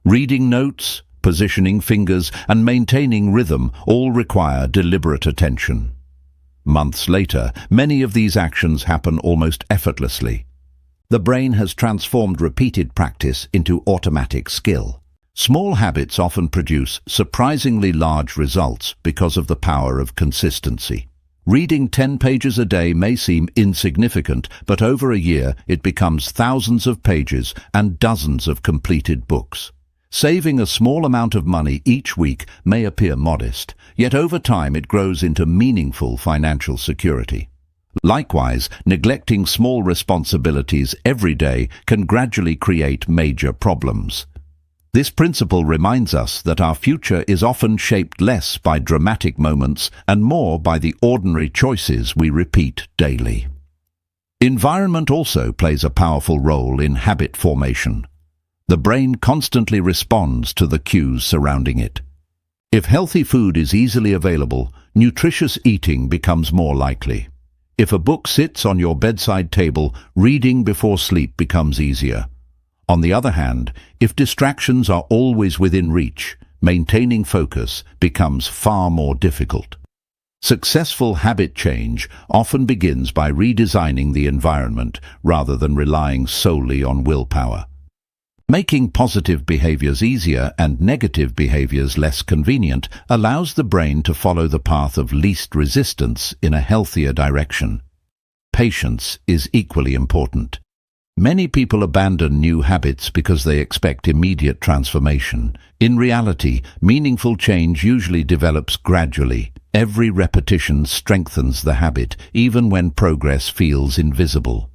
Reading notes, positioning fingers, and maintaining rhythm all require deliberate attention. Months later, many of these actions happen almost effortlessly. The brain has transformed repeated practice into automatic skill. Small habits often produce surprisingly large results because of the power of consistency. Reading 10 pages a day may seem insignificant, but over a year it becomes thousands of pages and dozens of completed books. Saving a small amount of money each week may appear modest, yet over time it grows into meaningful financial security. Likewise, neglecting small responsibilities every day can gradually create major problems. This principle reminds us that our future is often shaped less by dramatic moments and more by the ordinary choices we repeat daily. Environment also plays a powerful role in habit formation. The brain constantly responds to the cues surrounding it. If healthy food is easily available, nutritious eating becomes more likely. If a book sits on your bedside table, reading before sleep becomes easier. On the other hand, if distractions are always within reach, maintaining focus becomes far more difficult. Successful habit change often begins by redesigning the environment rather than relying solely on willpower. Making positive behaviors easier and negative behaviors less convenient allows the brain to follow the path of least resistance in a healthier direction. Patience is equally important. Many people abandon new habits because they expect immediate transformation. In reality, meaningful change usually develops gradually. Every repetition strengthens the habit, even when progress feels invisible.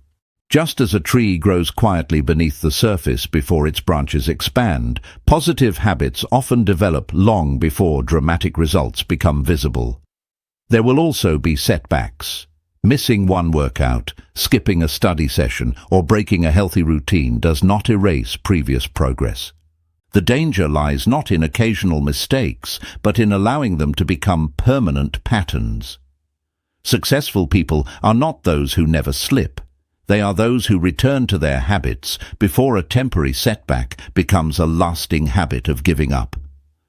Just as a tree grows quietly beneath the surface before its branches expand, positive habits often develop long before dramatic results become visible. There will also be setbacks. Missing one workout, skipping a study session, or breaking a healthy routine does not erase previous progress. The danger lies not in occasional mistakes, but in allowing them to become permanent patterns. Successful people are not those who never slip. They are those who return to their habits before a temporary setback becomes a lasting habit of giving up.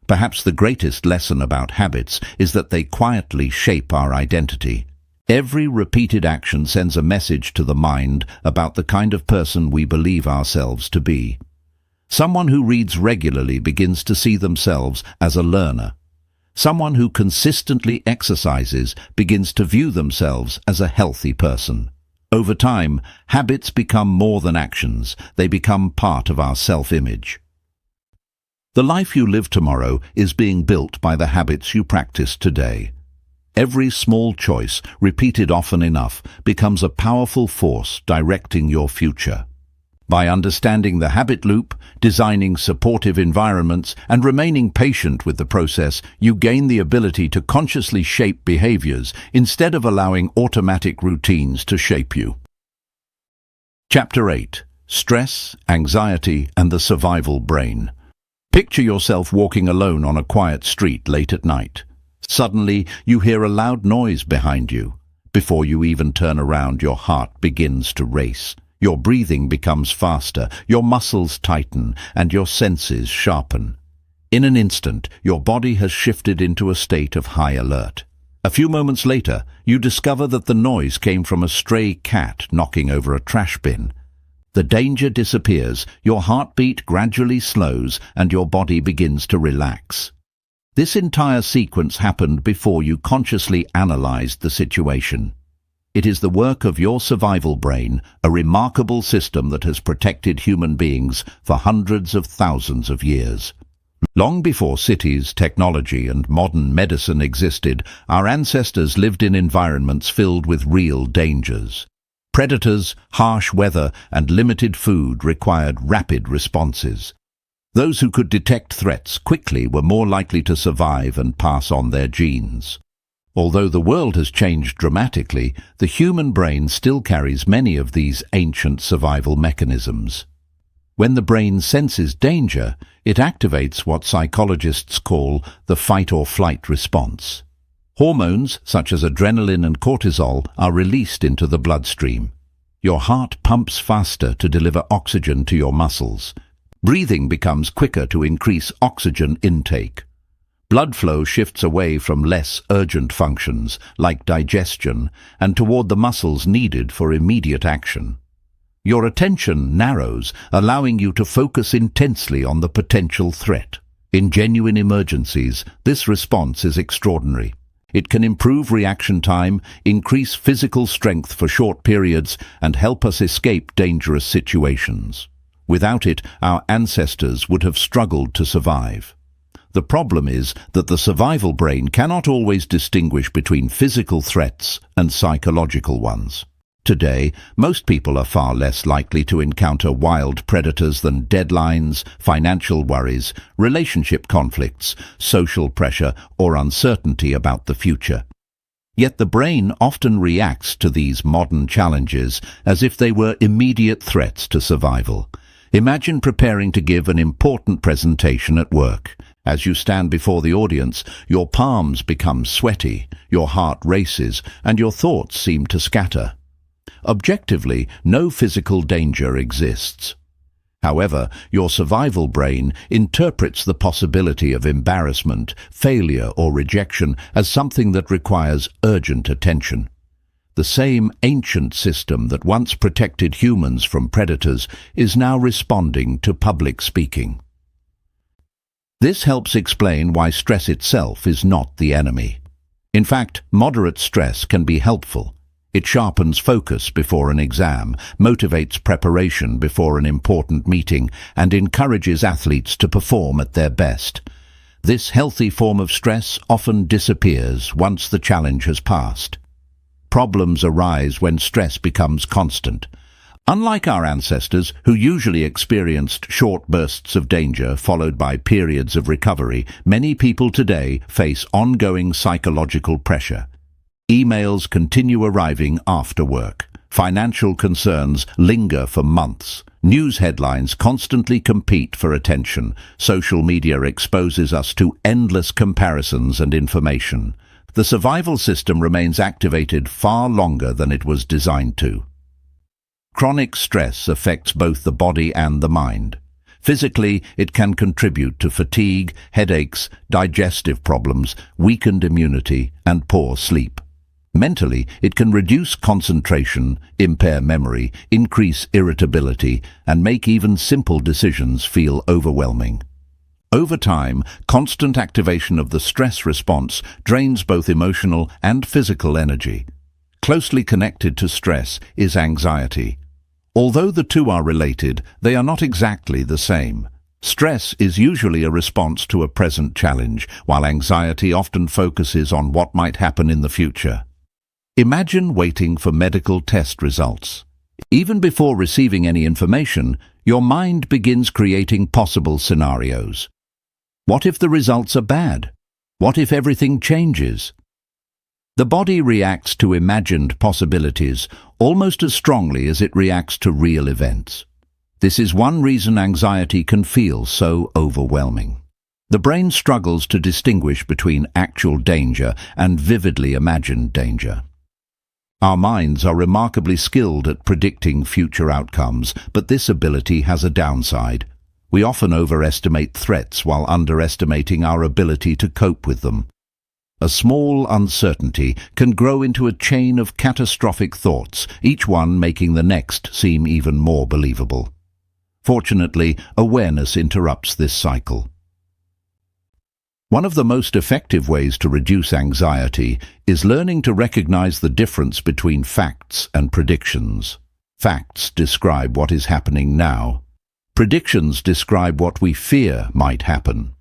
Perhaps the greatest lesson about habits is that they quietly shape our identity. Every repeated action sends a message to the mind about the kind of person we believe ourselves to be. Someone who reads regularly begins to see themselves as a learner. Someone who consistently exercises begins to view themselves as a healthy person. Over time, habits become more than actions. They become part of our self-image. The life you live tomorrow is being built by the habits you practice today. Every small choice, repeated often enough, becomes a powerful force directing your future. By understanding the habit loop, designing supportive environments, and remaining patient with the process, you gain the ability to consciously shape behaviors instead of allowing automatic routines to shape you. Chapter 8. Stress, Anxiety, and the Survival Brain. Picture yourself walking alone on a quiet street late at night. Suddenly, you hear a loud noise behind you. Before you even turn around, your heart begins to race. Your breathing becomes faster, your muscles tighten, and your senses sharpen. In an instant, your body has shifted into a state of high alert. A few moments later, you discover that the noise came from a stray cat knocking over a trash bin. The danger disappears, your heartbeat gradually slows, and your body begins to relax. This entire sequence happened before you consciously analyzed the situation. It is the work of your survival brain, a remarkable system that has protected human beings for hundreds of thousands of years. Long before cities, technology, and modern medicine existed, our ancestors lived in environments filled with real dangers. Predators, harsh weather, and limited food required rapid responses. Those who could detect threats quickly were more likely to survive and pass on their genes. Although the world has changed dramatically, the human brain still carries many of these ancient survival mechanisms. When the brain senses danger, it activates what psychologists call the fight-or-flight response. Hormones, such as adrenaline and cortisol, are released into the bloodstream. Your heart pumps faster to deliver oxygen to your muscles. Breathing becomes quicker to increase oxygen intake. Blood flow shifts away from less urgent functions, like digestion, and toward the muscles needed for immediate action. Your attention narrows, allowing you to focus intensely on the potential threat. In genuine emergencies, this response is extraordinary. It can improve reaction time, increase physical strength for short periods, and help us escape dangerous situations. Without it, our ancestors would have struggled to survive. The problem is that the survival brain cannot always distinguish between physical threats and psychological ones. Today, most people are far less likely to encounter wild predators than deadlines, financial worries, relationship conflicts, social pressure, or uncertainty about the future. Yet the brain often reacts to these modern challenges as if they were immediate threats to survival. Imagine preparing to give an important presentation at work. As you stand before the audience, your palms become sweaty, your heart races, and your thoughts seem to scatter. Objectively, no physical danger exists. However, your survival brain interprets the possibility of embarrassment, failure, or rejection as something that requires urgent attention. The same ancient system that once protected humans from predators is now responding to public speaking. This helps explain why stress itself is not the enemy. In fact, moderate stress can be helpful. It sharpens focus before an exam, motivates preparation before an important meeting, and encourages athletes to perform at their best. This healthy form of stress often disappears once the challenge has passed. Problems arise when stress becomes constant. Unlike our ancestors, who usually experienced short bursts of danger followed by periods of recovery, many people today face ongoing psychological pressure. Emails continue arriving after work. Financial concerns linger for months. News headlines constantly compete for attention. Social media exposes us to endless comparisons and information. The survival system remains activated far longer than it was designed to. Chronic stress affects both the body and the mind. Physically, it can contribute to fatigue, headaches, digestive problems, weakened immunity, and poor sleep. Mentally, it can reduce concentration, impair memory, increase irritability, and make even simple decisions feel overwhelming. Over time, constant activation of the stress response drains both emotional and physical energy. Closely connected to stress is anxiety. Although the two are related, they are not exactly the same. Stress is usually a response to a present challenge, while anxiety often focuses on what might happen in the future. Imagine waiting for medical test results. Even before receiving any information, your mind begins creating possible scenarios. What if the results are bad? What if everything changes? The body reacts to imagined possibilities almost as strongly as it reacts to real events. This is one reason anxiety can feel so overwhelming. The brain struggles to distinguish between actual danger and vividly imagined danger. Our minds are remarkably skilled at predicting future outcomes, but this ability has a downside. We often overestimate threats while underestimating our ability to cope with them. A small uncertainty can grow into a chain of catastrophic thoughts, each one making the next seem even more believable. Fortunately, awareness interrupts this cycle. One of the most effective ways to reduce anxiety is learning to recognize the difference between facts and predictions. Facts describe what is happening now. Predictions describe what we fear might happen.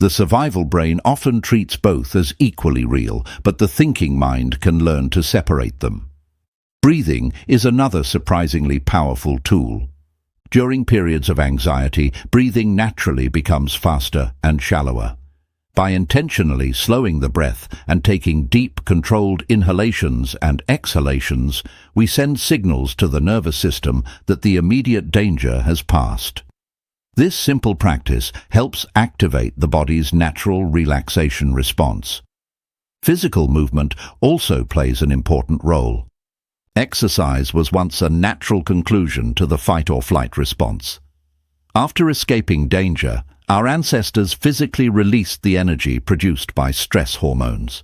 The survival brain often treats both as equally real, but the thinking mind can learn to separate them. Breathing is another surprisingly powerful tool. During periods of anxiety, breathing naturally becomes faster and shallower. By intentionally slowing the breath and taking deep, controlled inhalations and exhalations, we send signals to the nervous system that the immediate danger has passed. This simple practice helps activate the body's natural relaxation response. Physical movement also plays an important role. Exercise was once a natural conclusion to the fight-or-flight response. After escaping danger, our ancestors physically released the energy produced by stress hormones.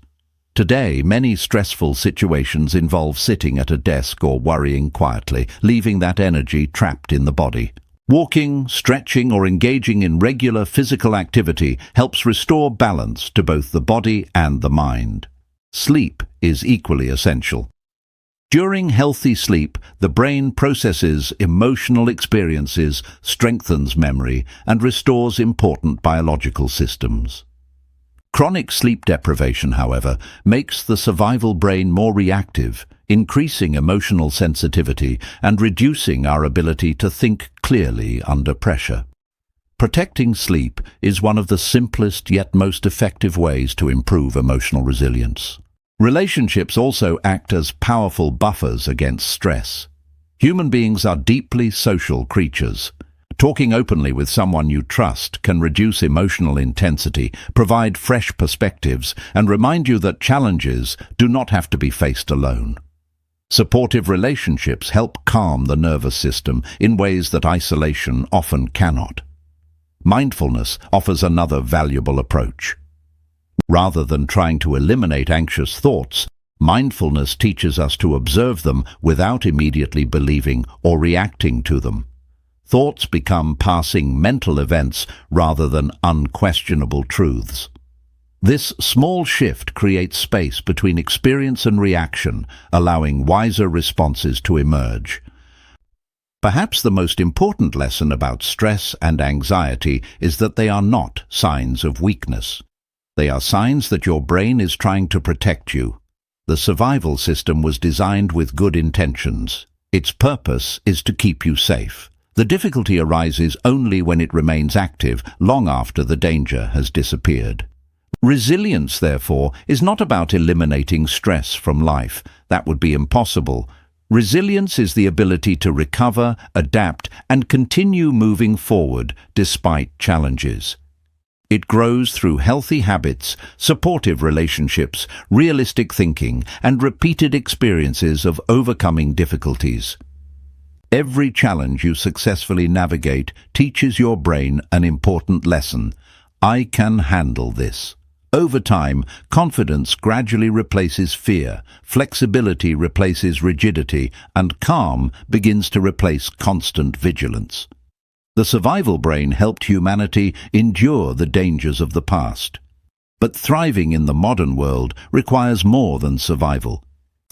Today, many stressful situations involve sitting at a desk or worrying quietly, leaving that energy trapped in the body. Walking, stretching, or engaging in regular physical activity helps restore balance to both the body and the mind. Sleep is equally essential. During healthy sleep, the brain processes emotional experiences, strengthens memory, and restores important biological systems. Chronic sleep deprivation, however, makes the survival brain more reactive, increasing emotional sensitivity and reducing our ability to think clearly under pressure. Protecting sleep is one of the simplest yet most effective ways to improve emotional resilience. Relationships also act as powerful buffers against stress. Human beings are deeply social creatures. Talking openly with someone you trust can reduce emotional intensity, provide fresh perspectives, and remind you that challenges do not have to be faced alone. Supportive relationships help calm the nervous system in ways that isolation often cannot. Mindfulness offers another valuable approach. Rather than trying to eliminate anxious thoughts, mindfulness teaches us to observe them without immediately believing or reacting to them. Thoughts become passing mental events rather than unquestionable truths. This small shift creates space between experience and reaction, allowing wiser responses to emerge. Perhaps the most important lesson about stress and anxiety is that they are not signs of weakness. They are signs that your brain is trying to protect you. The survival system was designed with good intentions. Its purpose is to keep you safe. The difficulty arises only when it remains active long after the danger has disappeared. Resilience, therefore, is not about eliminating stress from life. That would be impossible. Resilience is the ability to recover, adapt, and continue moving forward despite challenges. It grows through healthy habits, supportive relationships, realistic thinking, and repeated experiences of overcoming difficulties. Every challenge you successfully navigate teaches your brain an important lesson. I can handle this. Over time, confidence gradually replaces fear, flexibility replaces rigidity, and calm begins to replace constant vigilance. The survival brain helped humanity endure the dangers of the past. But thriving in the modern world requires more than survival.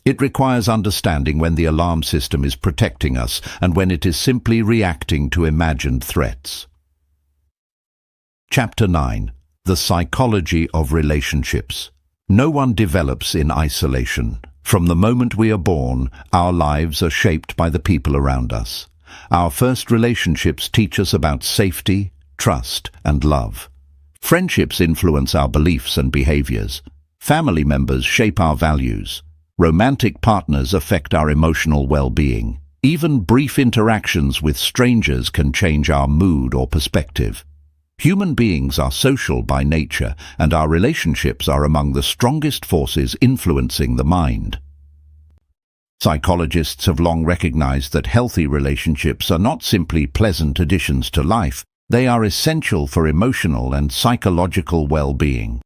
It requires understanding when the alarm system is protecting us and when it is simply reacting to imagined threats. Chapter 9. The Psychology of Relationships. No one develops in isolation. From the moment we are born, our lives are shaped by the people around us. Our first relationships teach us about safety, trust, and love. Friendships influence our beliefs and behaviors. Family members shape our values. Romantic partners affect our emotional well-being. Even brief interactions with strangers can change our mood or perspective. Human beings are social by nature, and our relationships are among the strongest forces influencing the mind. Psychologists have long recognized that healthy relationships are not simply pleasant additions to life, they are essential for emotional and psychological well-being.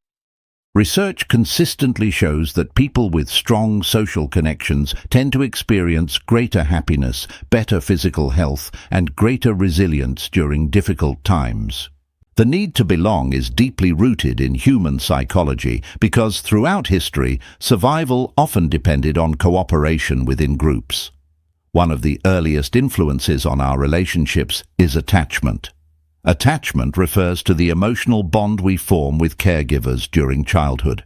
Research consistently shows that people with strong social connections tend to experience greater happiness, better physical health, and greater resilience during difficult times. The need to belong is deeply rooted in human psychology because throughout history, survival often depended on cooperation within groups. One of the earliest influences on our relationships is attachment. Attachment refers to the emotional bond we form with caregivers during childhood.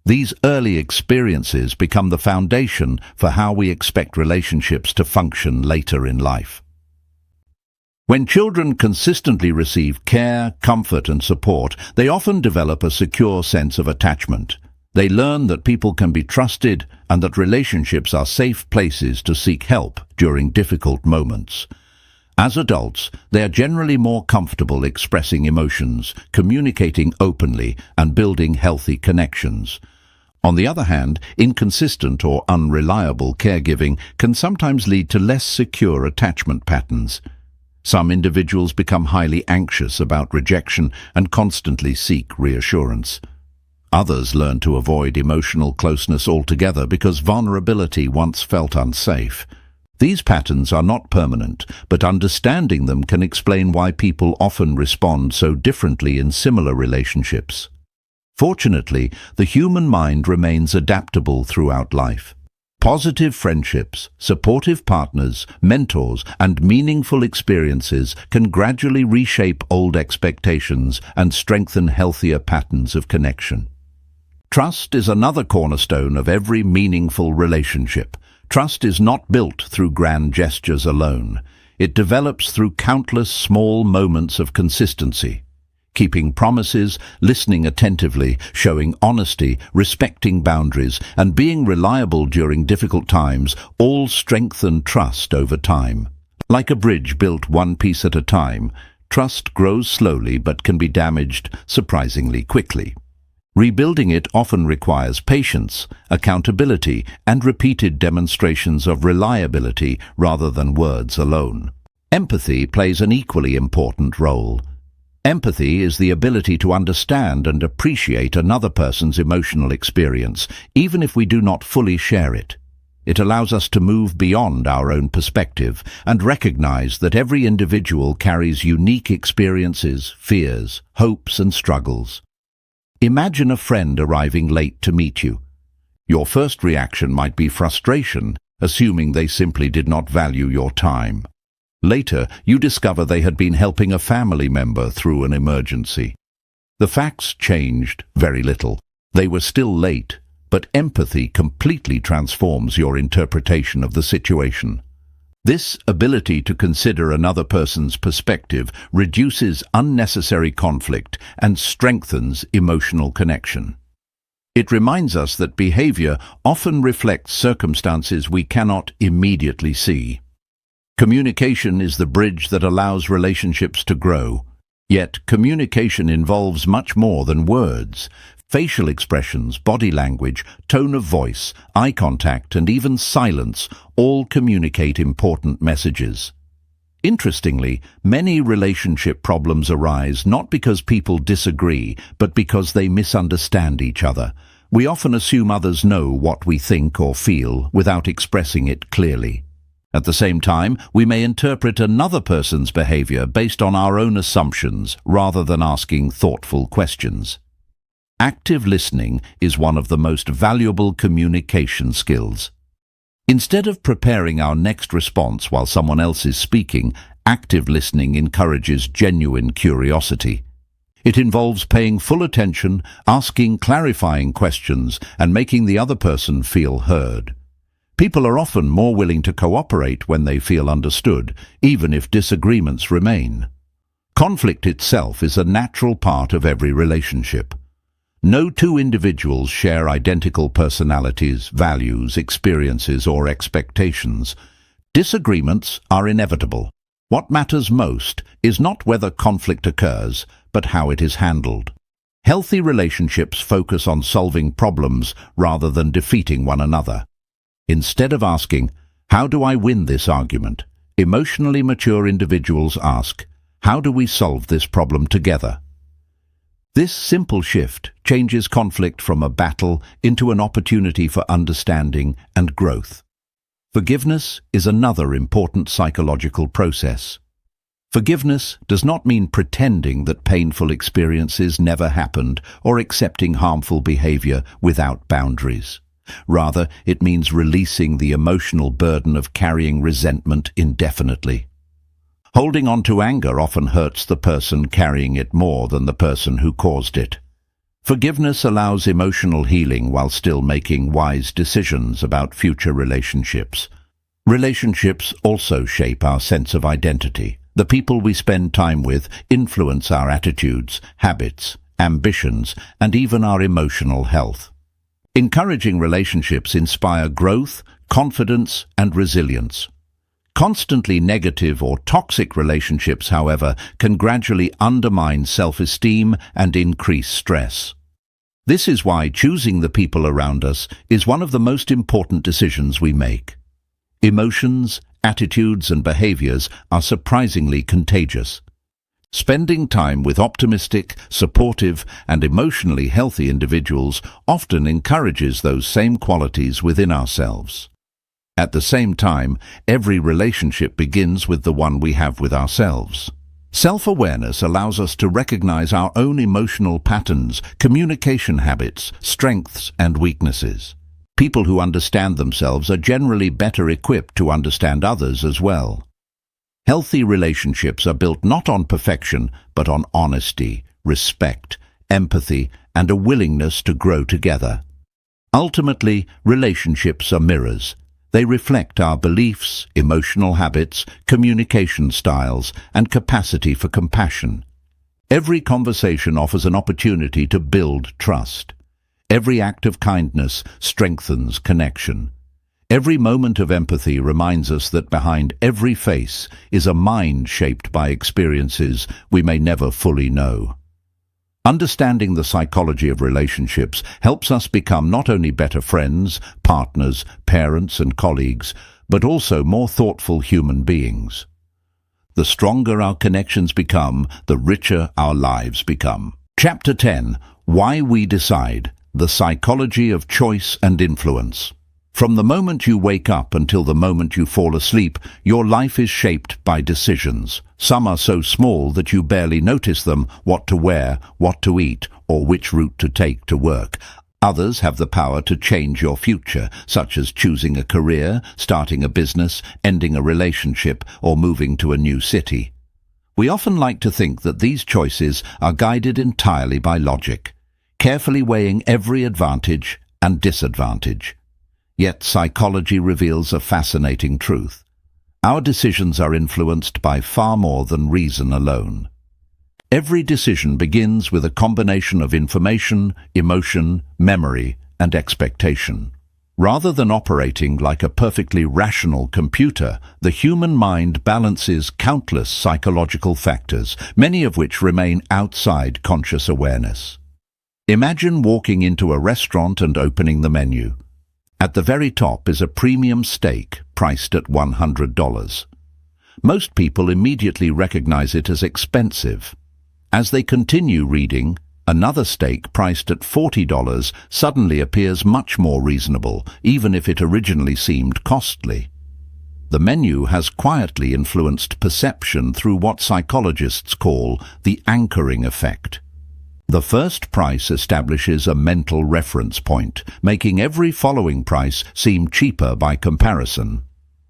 These early experiences become the foundation for how we expect relationships to function later in life. When children consistently receive care, comfort, and support, they often develop a secure sense of attachment. They learn that people can be trusted and that relationships are safe places to seek help during difficult moments. As adults, they are generally more comfortable expressing emotions, communicating openly, and building healthy connections. On the other hand, inconsistent or unreliable caregiving can sometimes lead to less secure attachment patterns. Some individuals become highly anxious about rejection and constantly seek reassurance. Others learn to avoid emotional closeness altogether because vulnerability once felt unsafe. These patterns are not permanent, but understanding them can explain why people often respond so differently in similar relationships. Fortunately, the human mind remains adaptable throughout life. Positive friendships, supportive partners, mentors, and meaningful experiences can gradually reshape old expectations and strengthen healthier patterns of connection. Trust is another cornerstone of every meaningful relationship. Trust is not built through grand gestures alone. It develops through countless small moments of consistency. Keeping promises, listening attentively, showing honesty, respecting boundaries, and being reliable during difficult times all strengthen trust over time. Like a bridge built one piece at a time, trust grows slowly but can be damaged surprisingly quickly. Rebuilding it often requires patience, accountability, and repeated demonstrations of reliability rather than words alone. Empathy plays an equally important role. Empathy is the ability to understand and appreciate another person's emotional experience, even if we do not fully share it. It allows us to move beyond our own perspective and recognize that every individual carries unique experiences, fears, hopes, and struggles. Imagine a friend arriving late to meet you. Your first reaction might be frustration, assuming they simply did not value your time. Later, you discover they had been helping a family member through an emergency. The facts changed very little. They were still late, but empathy completely transforms your interpretation of the situation. This ability to consider another person's perspective reduces unnecessary conflict and strengthens emotional connection. It reminds us that behavior often reflects circumstances we cannot immediately see. Communication is the bridge that allows relationships to grow. Yet, communication involves much more than words. Facial expressions, body language, tone of voice, eye contact, and even silence all communicate important messages. Interestingly, many relationship problems arise not because people disagree, but because they misunderstand each other. We often assume others know what we think or feel without expressing it clearly. At the same time, we may interpret another person's behavior based on our own assumptions rather than asking thoughtful questions. Active listening is one of the most valuable communication skills. Instead of preparing our next response while someone else is speaking, active listening encourages genuine curiosity. It involves paying full attention, asking clarifying questions, and making the other person feel heard. People are often more willing to cooperate when they feel understood, even if disagreements remain. Conflict itself is a natural part of every relationship. No two individuals share identical personalities, values, experiences, or expectations. Disagreements are inevitable. What matters most is not whether conflict occurs, but how it is handled. Healthy relationships focus on solving problems rather than defeating one another. Instead of asking, "How do I win this argument?" emotionally mature individuals ask, "How do we solve this problem together?" This simple shift changes conflict from a battle into an opportunity for understanding and growth. Forgiveness is another important psychological process. Forgiveness does not mean pretending that painful experiences never happened or accepting harmful behavior without boundaries. Rather, it means releasing the emotional burden of carrying resentment indefinitely. Holding on to anger often hurts the person carrying it more than the person who caused it. Forgiveness allows emotional healing while still making wise decisions about future relationships. Relationships also shape our sense of identity. The people we spend time with influence our attitudes, habits, ambitions, and even our emotional health. Encouraging relationships inspire growth, confidence, and resilience. Constantly negative or toxic relationships, however, can gradually undermine self-esteem and increase stress. This is why choosing the people around us is one of the most important decisions we make. Emotions, attitudes, and behaviors are surprisingly contagious. Spending time with optimistic, supportive, and emotionally healthy individuals often encourages those same qualities within ourselves. At the same time, every relationship begins with the one we have with ourselves. Self-awareness allows us to recognize our own emotional patterns, communication habits, strengths, and weaknesses. People who understand themselves are generally better equipped to understand others as well. Healthy relationships are built not on perfection, but on honesty, respect, empathy, and a willingness to grow together. Ultimately, relationships are mirrors. They reflect our beliefs, emotional habits, communication styles, and capacity for compassion. Every conversation offers an opportunity to build trust. Every act of kindness strengthens connection. Every moment of empathy reminds us that behind every face is a mind shaped by experiences we may never fully know. Understanding the psychology of relationships helps us become not only better friends, partners, parents, and colleagues, but also more thoughtful human beings. The stronger our connections become, the richer our lives become. Chapter 10: Why We Decide: The Psychology of Choice and Influence. From the moment you wake up until the moment you fall asleep, your life is shaped by decisions. Some are so small that you barely notice them: what to wear, what to eat, or which route to take to work. Others have the power to change your future, such as choosing a career, starting a business, ending a relationship, or moving to a new city. We often like to think that these choices are guided entirely by logic, carefully weighing every advantage and disadvantage. Yet psychology reveals a fascinating truth. Our decisions are influenced by far more than reason alone. Every decision begins with a combination of information, emotion, memory, and expectation. Rather than operating like a perfectly rational computer, the human mind balances countless psychological factors, many of which remain outside conscious awareness. Imagine walking into a restaurant and opening the menu. At the very top is a premium steak priced at $100. Most people immediately recognize it as expensive. As they continue reading, another steak priced at $40 suddenly appears much more reasonable, even if it originally seemed costly. The menu has quietly influenced perception through what psychologists call the anchoring effect. The first price establishes a mental reference point, making every following price seem cheaper by comparison.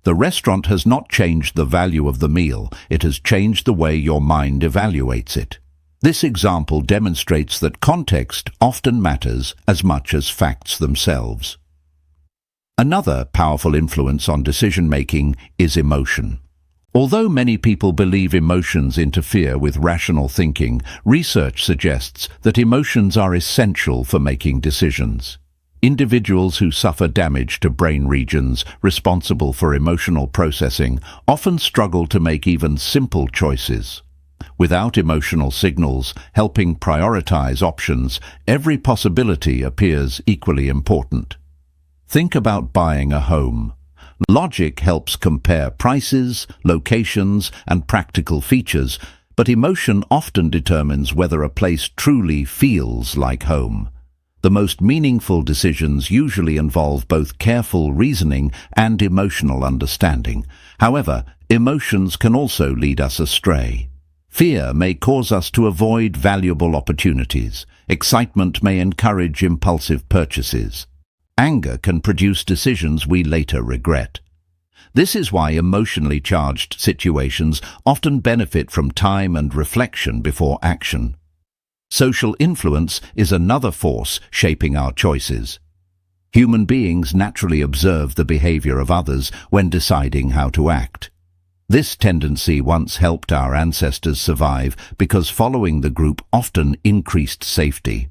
The restaurant has not changed the value of the meal, it has changed the way your mind evaluates it. This example demonstrates that context often matters as much as facts themselves. Another powerful influence on decision-making is emotion. Although many people believe emotions interfere with rational thinking, research suggests that emotions are essential for making decisions. Individuals who suffer damage to brain regions responsible for emotional processing often struggle to make even simple choices. Without emotional signals helping prioritize options, every possibility appears equally important. Think about buying a home. Logic helps compare prices, locations, and practical features, but emotion often determines whether a place truly feels like home. The most meaningful decisions usually involve both careful reasoning and emotional understanding. However, emotions can also lead us astray. Fear may cause us to avoid valuable opportunities. Excitement may encourage impulsive purchases. Anger can produce decisions we later regret. This is why emotionally charged situations often benefit from time and reflection before action. Social influence is another force shaping our choices. Human beings naturally observe the behavior of others when deciding how to act. This tendency once helped our ancestors survive because following the group often increased safety.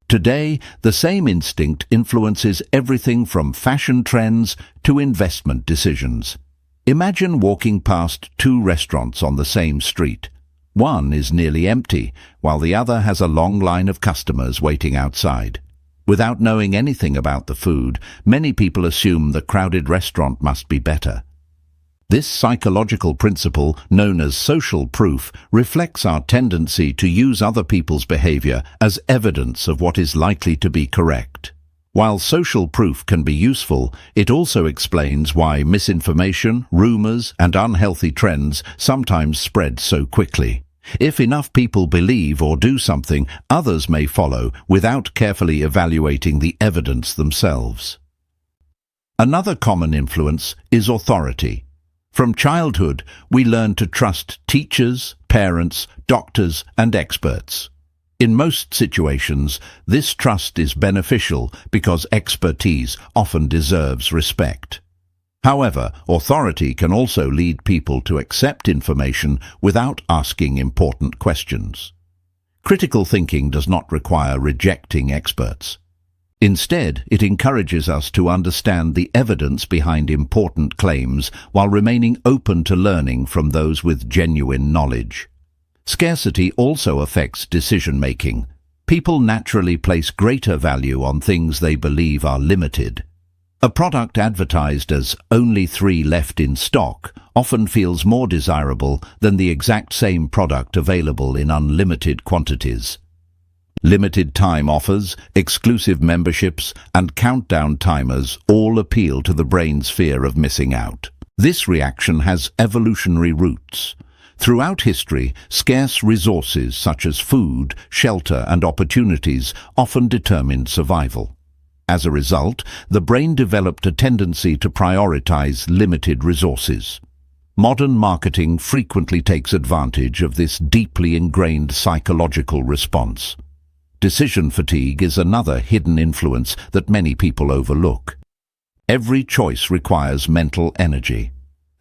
Today, the same instinct influences everything from fashion trends to investment decisions. Imagine walking past two restaurants on the same street. One is nearly empty, while the other has a long line of customers waiting outside. Without knowing anything about the food, many people assume the crowded restaurant must be better. This psychological principle, known as social proof, reflects our tendency to use other people's behavior as evidence of what is likely to be correct. While social proof can be useful, it also explains why misinformation, rumors, and unhealthy trends sometimes spread so quickly. If enough people believe or do something, others may follow without carefully evaluating the evidence themselves. Another common influence is authority. From childhood, we learn to trust teachers, parents, doctors, and experts. In most situations, this trust is beneficial because expertise often deserves respect. However, authority can also lead people to accept information without asking important questions. Critical thinking does not require rejecting experts. Instead, it encourages us to understand the evidence behind important claims while remaining open to learning from those with genuine knowledge. Scarcity also affects decision-making. People naturally place greater value on things they believe are limited. A product advertised as only 3 left in stock often feels more desirable than the exact same product available in unlimited quantities. Limited time offers, exclusive memberships, and countdown timers all appeal to the brain's fear of missing out. This reaction has evolutionary roots. Throughout history, scarce resources such as food, shelter, and opportunities often determined survival. As a result, the brain developed a tendency to prioritize limited resources. Modern marketing frequently takes advantage of this deeply ingrained psychological response. Decision fatigue is another hidden influence that many people overlook. Every choice requires mental energy.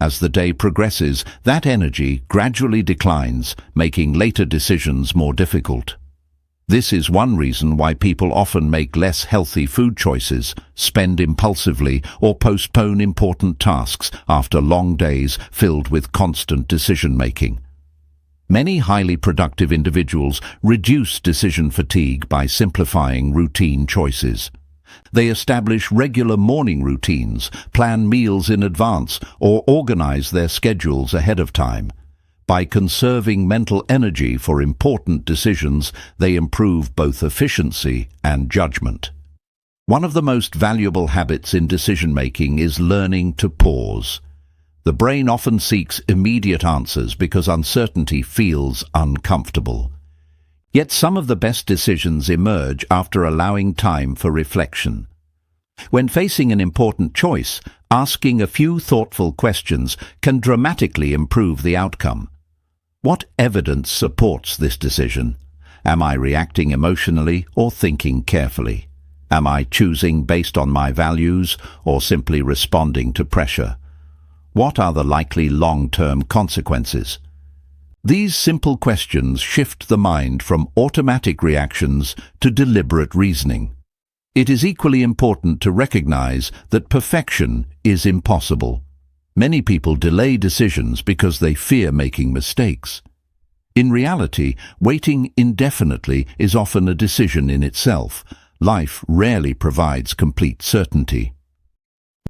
As the day progresses, that energy gradually declines, making later decisions more difficult. This is one reason why people often make less healthy food choices, spend impulsively, or postpone important tasks after long days filled with constant decision-making. Many highly productive individuals reduce decision fatigue by simplifying routine choices. They establish regular morning routines, plan meals in advance, or organize their schedules ahead of time. By conserving mental energy for important decisions, they improve both efficiency and judgment. One of the most valuable habits in decision-making is learning to pause. The brain often seeks immediate answers because uncertainty feels uncomfortable. Yet some of the best decisions emerge after allowing time for reflection. When facing an important choice, asking a few thoughtful questions can dramatically improve the outcome. What evidence supports this decision? Am I reacting emotionally or thinking carefully? Am I choosing based on my values or simply responding to pressure? What are the likely long-term consequences? These simple questions shift the mind from automatic reactions to deliberate reasoning. It is equally important to recognize that perfection is impossible. Many people delay decisions because they fear making mistakes. In reality, waiting indefinitely is often a decision in itself. Life rarely provides complete certainty.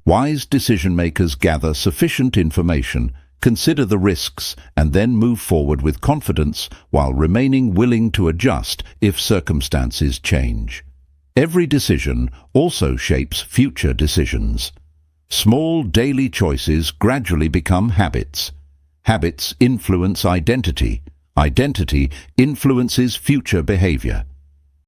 Wise decision-makers gather sufficient information, consider the risks, and then move forward with confidence while remaining willing to adjust if circumstances change. Every decision also shapes future decisions. Small daily choices gradually become habits. Habits influence identity. Identity influences future behavior.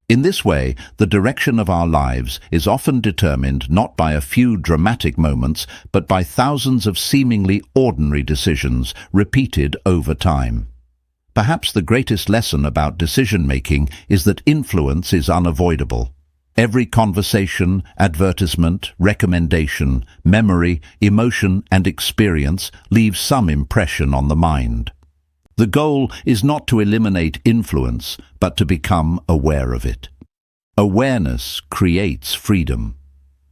In this way, the direction of our lives is often determined not by a few dramatic moments, but by thousands of seemingly ordinary decisions repeated over time. Perhaps the greatest lesson about decision-making is that influence is unavoidable. Every conversation, advertisement, recommendation, memory, emotion, and experience leaves some impression on the mind. The goal is not to eliminate influence, but to become aware of it. Awareness creates freedom.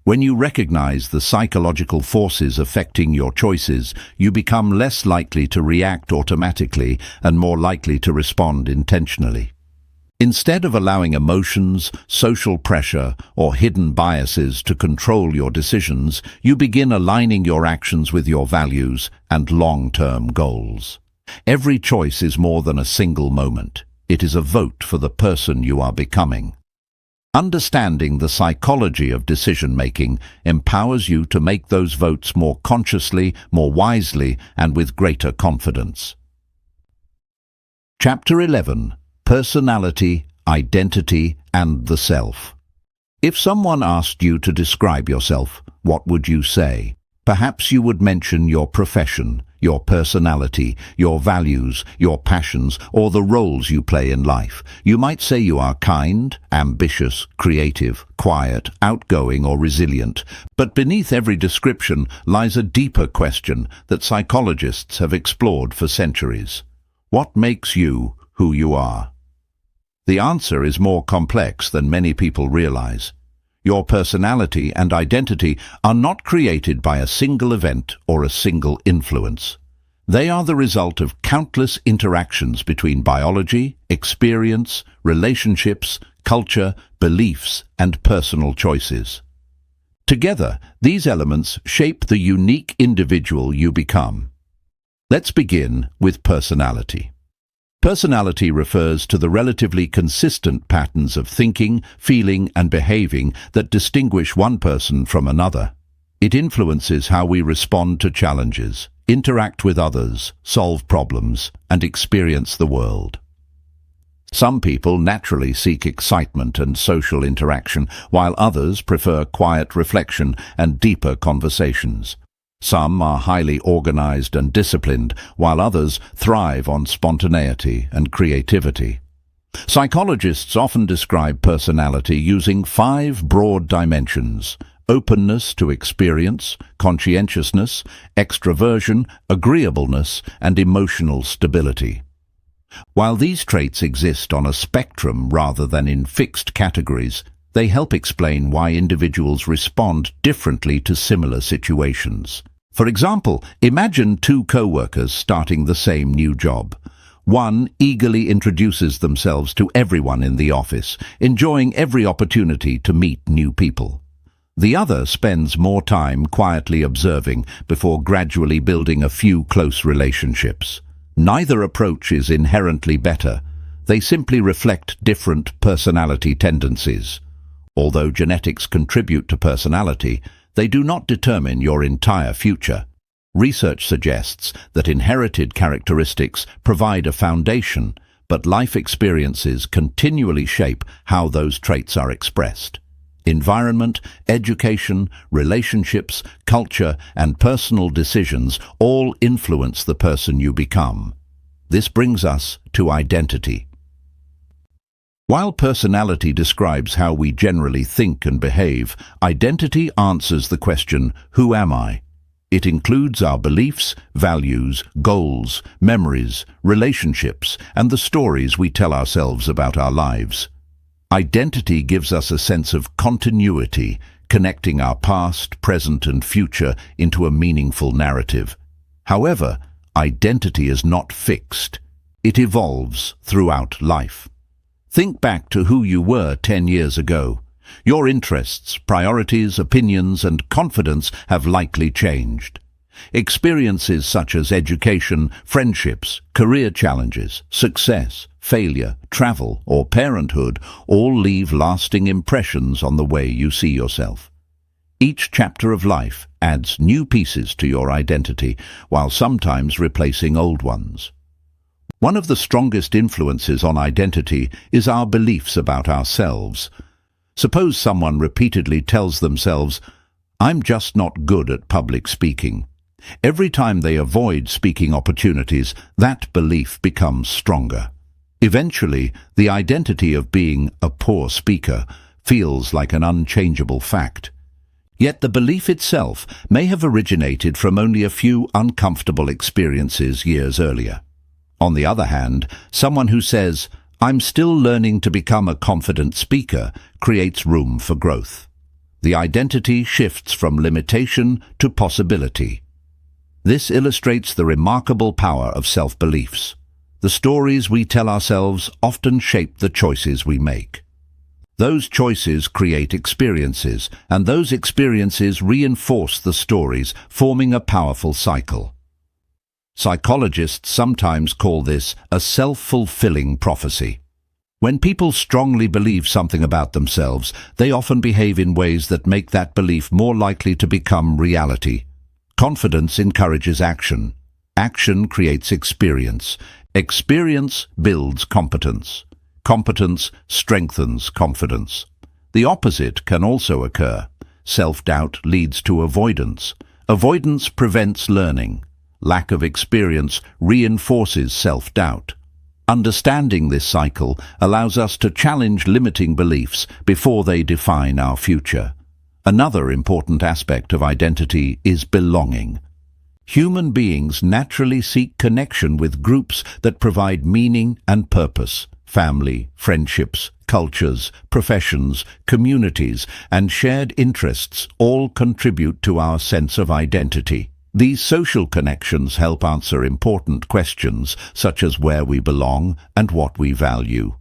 When you recognize the psychological forces affecting your choices, you become less likely to react automatically and more likely to respond intentionally. Instead of allowing emotions, social pressure, or hidden biases to control your decisions, you begin aligning your actions with your values and long-term goals. Every choice is more than a single moment. It is a vote for the person you are becoming. Understanding the psychology of decision-making empowers you to make those votes more consciously, more wisely, and with greater confidence. Chapter 11. Personality, Identity, and the Self. If someone asked you to describe yourself, what would you say? Perhaps you would mention your profession, your personality, your values, your passions, or the roles you play in life. You might say you are kind, ambitious, creative, quiet, outgoing, or resilient. But beneath every description lies a deeper question that psychologists have explored for centuries. What makes you who you are? The answer is more complex than many people realize. Your personality and identity are not created by a single event or a single influence. They are the result of countless interactions between biology, experience, relationships, culture, beliefs, and personal choices. Together, these elements shape the unique individual you become. Let's begin with personality. Personality refers to the relatively consistent patterns of thinking, feeling, and behaving that distinguish one person from another. It influences how we respond to challenges, interact with others, solve problems, and experience the world. Some people naturally seek excitement and social interaction, while others prefer quiet reflection and deeper conversations. Some are highly organized and disciplined, while others thrive on spontaneity and creativity. Psychologists often describe personality using 5 broad dimensions: openness to experience, conscientiousness, extroversion, agreeableness, and emotional stability. While these traits exist on a spectrum rather than in fixed categories, they help explain why individuals respond differently to similar situations. For example, imagine 2 co-workers starting the same new job. One eagerly introduces themselves to everyone in the office, enjoying every opportunity to meet new people. The other spends more time quietly observing before gradually building a few close relationships. Neither approach is inherently better. They simply reflect different personality tendencies. Although genetics contribute to personality, they do not determine your entire future. Research suggests that inherited characteristics provide a foundation, but life experiences continually shape how those traits are expressed. Environment, education, relationships, culture, and personal decisions all influence the person you become. This brings us to identity. While personality describes how we generally think and behave, identity answers the question, who am I? It includes our beliefs, values, goals, memories, relationships, and the stories we tell ourselves about our lives. Identity gives us a sense of continuity, connecting our past, present, and future into a meaningful narrative. However, identity is not fixed. It evolves throughout life. Think back to who you were 10 years ago. Your interests, priorities, opinions, and confidence have likely changed. Experiences such as education, friendships, career challenges, success, failure, travel, or parenthood all leave lasting impressions on the way you see yourself. Each chapter of life adds new pieces to your identity, while sometimes replacing old ones. One of the strongest influences on identity is our beliefs about ourselves. Suppose someone repeatedly tells themselves, "I'm just not good at public speaking." Every time they avoid speaking opportunities, that belief becomes stronger. Eventually, the identity of being a poor speaker feels like an unchangeable fact. Yet the belief itself may have originated from only a few uncomfortable experiences years earlier. On the other hand, someone who says, "I'm still learning to become a confident speaker," creates room for growth. The identity shifts from limitation to possibility. This illustrates the remarkable power of self-beliefs. The stories we tell ourselves often shape the choices we make. Those choices create experiences, and those experiences reinforce the stories, forming a powerful cycle. Psychologists sometimes call this a self-fulfilling prophecy. When people strongly believe something about themselves, they often behave in ways that make that belief more likely to become reality. Confidence encourages action. Action creates experience. Experience builds competence. Competence strengthens confidence. The opposite can also occur. Self-doubt leads to avoidance. Avoidance prevents learning. Lack of experience reinforces self-doubt. Understanding this cycle allows us to challenge limiting beliefs before they define our future. Another important aspect of identity is belonging. Human beings naturally seek connection with groups that provide meaning and purpose. Family, friendships, cultures, professions, communities, and shared interests all contribute to our sense of identity. These social connections help answer important questions, such as where we belong and what we value.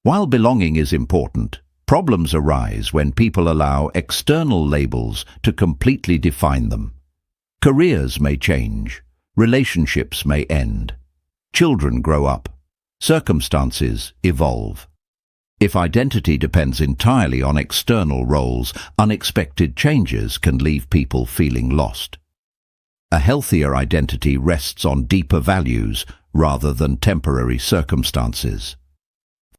While belonging is important, problems arise when people allow external labels to completely define them. Careers may change, relationships may end, children grow up, circumstances evolve. If identity depends entirely on external roles, unexpected changes can leave people feeling lost. A healthier identity rests on deeper values rather than temporary circumstances.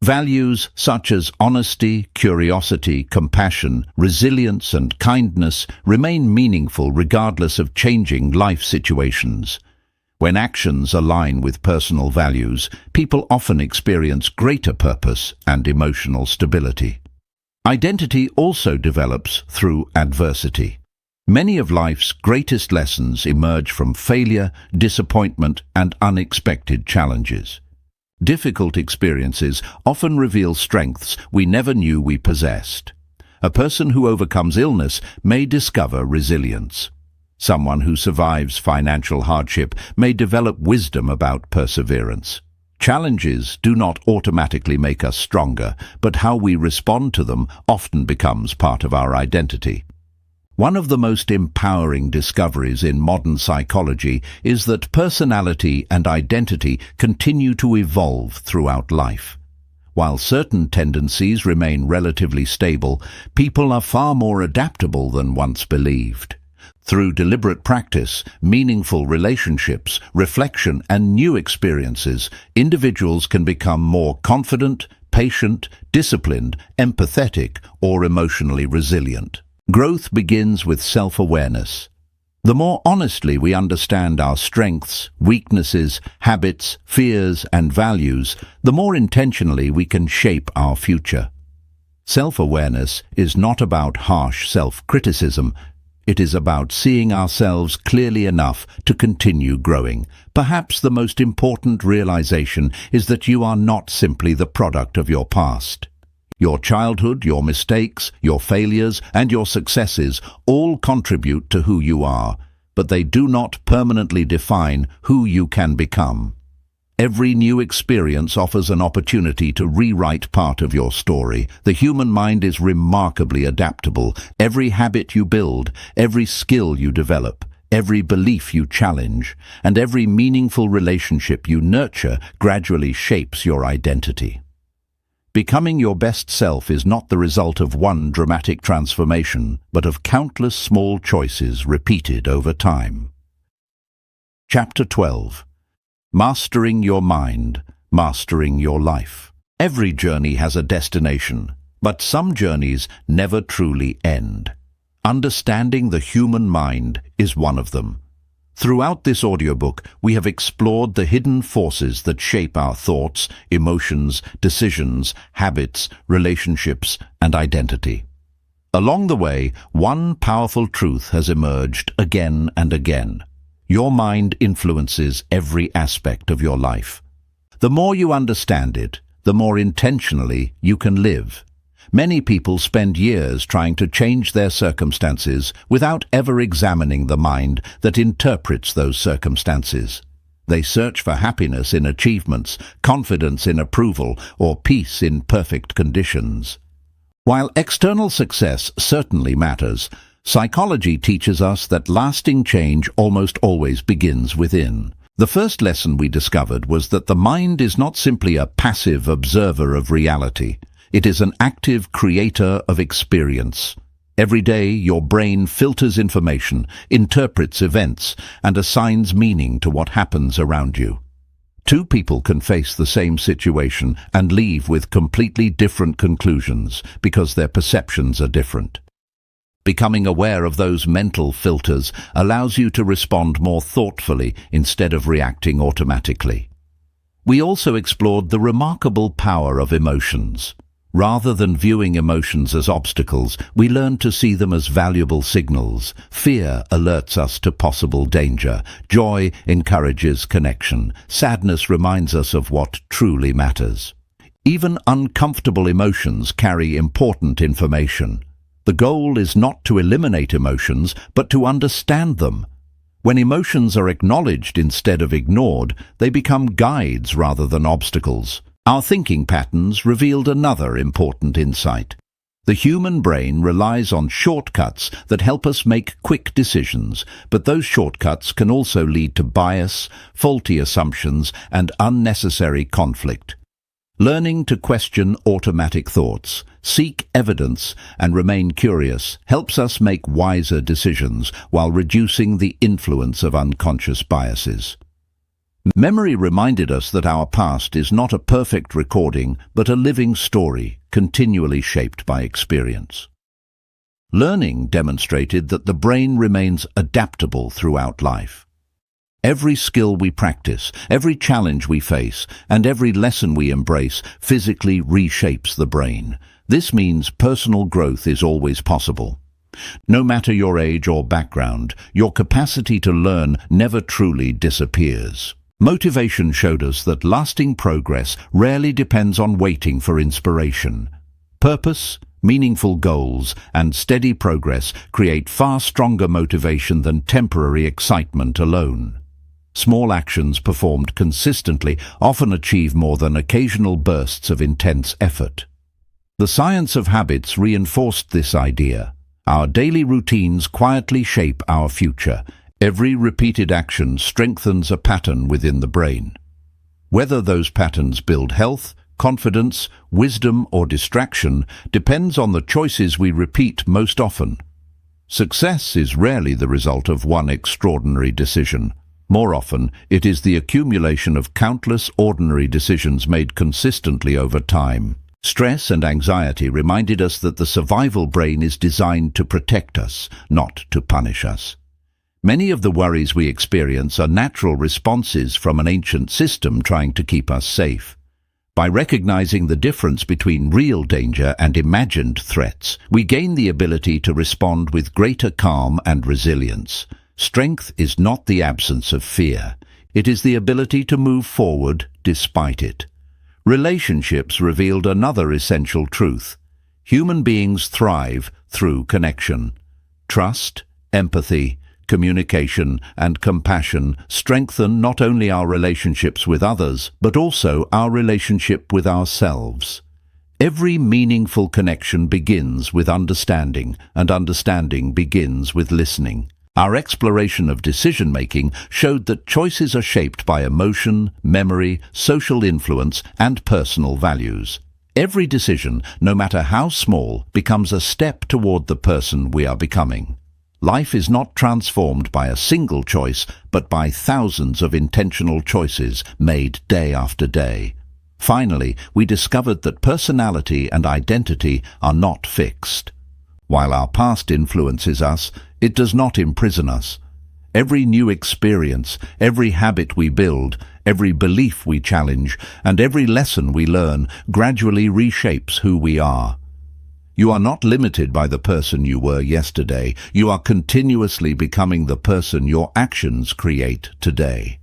Values such as honesty, curiosity, compassion, resilience, and kindness remain meaningful regardless of changing life situations. When actions align with personal values, people often experience greater purpose and emotional stability. Identity also develops through adversity. Many of life's greatest lessons emerge from failure, disappointment, and unexpected challenges. Difficult experiences often reveal strengths we never knew we possessed. A person who overcomes illness may discover resilience. Someone who survives financial hardship may develop wisdom about perseverance. Challenges do not automatically make us stronger, but how we respond to them often becomes part of our identity. One of the most empowering discoveries in modern psychology is that personality and identity continue to evolve throughout life. While certain tendencies remain relatively stable, people are far more adaptable than once believed. Through deliberate practice, meaningful relationships, reflection, and new experiences, individuals can become more confident, patient, disciplined, empathetic, or emotionally resilient. Growth begins with self-awareness. The more honestly we understand our strengths, weaknesses, habits, fears, and values, the more intentionally we can shape our future. Self-awareness is not about harsh self-criticism. It is about seeing ourselves clearly enough to continue growing. Perhaps the most important realization is that you are not simply the product of your past. Your childhood, your mistakes, your failures, and your successes all contribute to who you are, but they do not permanently define who you can become. Every new experience offers an opportunity to rewrite part of your story. The human mind is remarkably adaptable. Every habit you build, every skill you develop, every belief you challenge, and every meaningful relationship you nurture gradually shapes your identity. Becoming your best self is not the result of one dramatic transformation, but of countless small choices repeated over time. Chapter 12. Mastering your mind, mastering your life. Every journey has a destination, but some journeys never truly end. Understanding the human mind is one of them. Throughout this audiobook, we have explored the hidden forces that shape our thoughts, emotions, decisions, habits, relationships, and identity. Along the way, one powerful truth has emerged again and again. Your mind influences every aspect of your life. The more you understand it, the more intentionally you can live. Many people spend years trying to change their circumstances without ever examining the mind that interprets those circumstances. They search for happiness in achievements, confidence in approval, or peace in perfect conditions. While external success certainly matters, psychology teaches us that lasting change almost always begins within. The first lesson we discovered was that the mind is not simply a passive observer of reality. It is an active creator of experience. Every day, your brain filters information, interprets events, and assigns meaning to what happens around you. Two people can face the same situation and leave with completely different conclusions because their perceptions are different. Becoming aware of those mental filters allows you to respond more thoughtfully instead of reacting automatically. We also explored the remarkable power of emotions. Rather than viewing emotions as obstacles, we learn to see them as valuable signals. Fear alerts us to possible danger. Joy encourages connection. Sadness reminds us of what truly matters. Even uncomfortable emotions carry important information. The goal is not to eliminate emotions, but to understand them. When emotions are acknowledged instead of ignored, they become guides rather than obstacles. Our thinking patterns revealed another important insight. The human brain relies on shortcuts that help us make quick decisions, but those shortcuts can also lead to bias, faulty assumptions, and unnecessary conflict. Learning to question automatic thoughts, seek evidence, and remain curious helps us make wiser decisions while reducing the influence of unconscious biases. Memory reminded us that our past is not a perfect recording, but a living story, continually shaped by experience. Learning demonstrated that the brain remains adaptable throughout life. Every skill we practice, every challenge we face, and every lesson we embrace physically reshapes the brain. This means personal growth is always possible. No matter your age or background, your capacity to learn never truly disappears. Motivation showed us that lasting progress rarely depends on waiting for inspiration. Purpose, meaningful goals, and steady progress create far stronger motivation than temporary excitement alone. Small actions performed consistently often achieve more than occasional bursts of intense effort. The science of habits reinforced this idea. Our daily routines quietly shape our future. Every repeated action strengthens a pattern within the brain. Whether those patterns build health, confidence, wisdom, or distraction depends on the choices we repeat most often. Success is rarely the result of one extraordinary decision. More often, it is the accumulation of countless ordinary decisions made consistently over time. Stress and anxiety reminded us that the survival brain is designed to protect us, not to punish us. Many of the worries we experience are natural responses from an ancient system trying to keep us safe. By recognizing the difference between real danger and imagined threats, we gain the ability to respond with greater calm and resilience. Strength is not the absence of fear. It is the ability to move forward despite it. Relationships revealed another essential truth. Human beings thrive through connection. Trust, empathy, communication, and compassion strengthen not only our relationships with others, but also our relationship with ourselves. Every meaningful connection begins with understanding, and understanding begins with listening. Our exploration of decision-making showed that choices are shaped by emotion, memory, social influence, and personal values. Every decision, no matter how small, becomes a step toward the person we are becoming. Life is not transformed by a single choice, but by thousands of intentional choices made day after day. Finally, we discovered that personality and identity are not fixed. While our past influences us, it does not imprison us. Every new experience, every habit we build, every belief we challenge, and every lesson we learn gradually reshapes who we are. You are not limited by the person you were yesterday. You are continuously becoming the person your actions create today.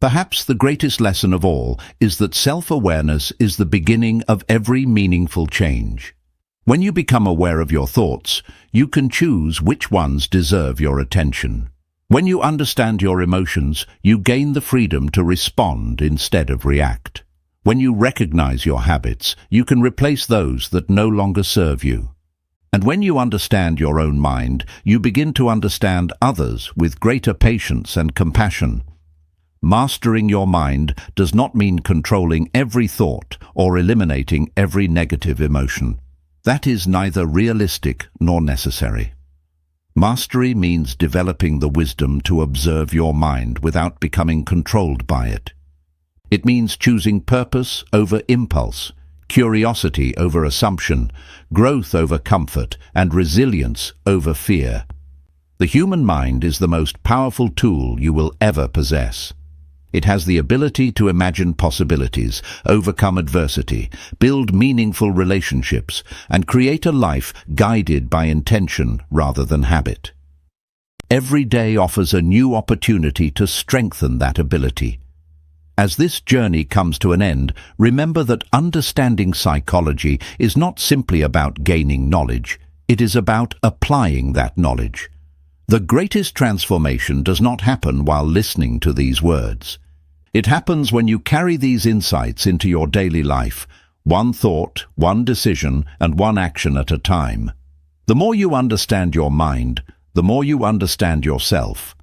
Perhaps the greatest lesson of all is that self-awareness is the beginning of every meaningful change. When you become aware of your thoughts, you can choose which ones deserve your attention. When you understand your emotions, you gain the freedom to respond instead of react. When you recognize your habits, you can replace those that no longer serve you. And when you understand your own mind, you begin to understand others with greater patience and compassion. Mastering your mind does not mean controlling every thought or eliminating every negative emotion. That is neither realistic nor necessary. Mastery means developing the wisdom to observe your mind without becoming controlled by it. It means choosing purpose over impulse, curiosity over assumption, growth over comfort, and resilience over fear. The human mind is the most powerful tool you will ever possess. It has the ability to imagine possibilities, overcome adversity, build meaningful relationships, and create a life guided by intention rather than habit. Every day offers a new opportunity to strengthen that ability. As this journey comes to an end, remember that understanding psychology is not simply about gaining knowledge, it is about applying that knowledge. The greatest transformation does not happen while listening to these words. It happens when you carry these insights into your daily life, one thought, one decision, and one action at a time. The more you understand your mind, the more you understand yourself.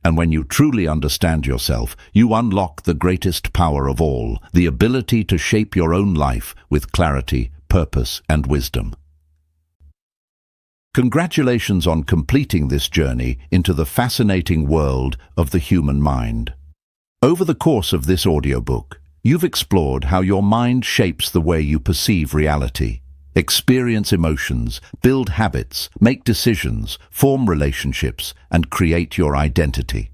And when you truly understand yourself, you unlock the greatest power of all, the ability to shape your own life with clarity, purpose, and wisdom. Congratulations on completing this journey into the fascinating world of the human mind. Over the course of this audiobook, you've explored how your mind shapes the way you perceive reality, experience emotions, build habits, make decisions, form relationships, and create your identity.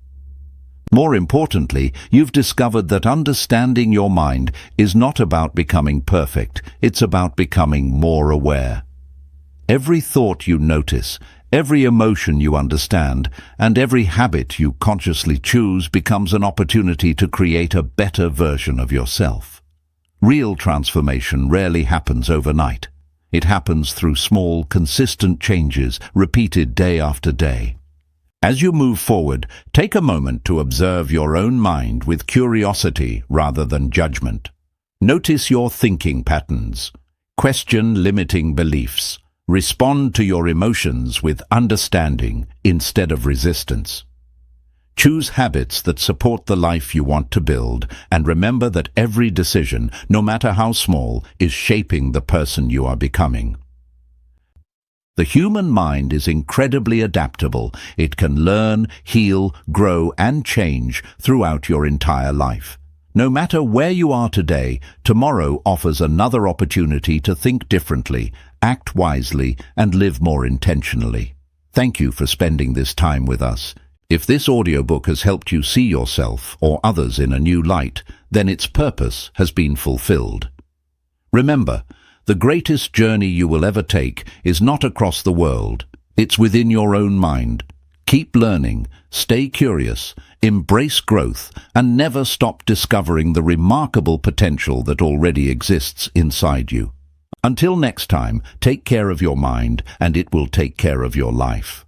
More importantly, you've discovered that understanding your mind is not about becoming perfect, it's about becoming more aware. Every thought you notice, every emotion you understand, and every habit you consciously choose becomes an opportunity to create a better version of yourself. Real transformation rarely happens overnight. It happens through small, consistent changes repeated day after day. As you move forward, take a moment to observe your own mind with curiosity rather than judgment. Notice your thinking patterns. Question limiting beliefs. Respond to your emotions with understanding instead of resistance. Choose habits that support the life you want to build, and remember that every decision, no matter how small, is shaping the person you are becoming. The human mind is incredibly adaptable. It can learn, heal, grow, and change throughout your entire life. No matter where you are today, tomorrow offers another opportunity to think differently, act wisely, and live more intentionally. Thank you for spending this time with us. If this audiobook has helped you see yourself or others in a new light, then its purpose has been fulfilled. Remember, the greatest journey you will ever take is not across the world. It's within your own mind. Keep learning, stay curious, embrace growth, and never stop discovering the remarkable potential that already exists inside you. Until next time, take care of your mind, and it will take care of your life.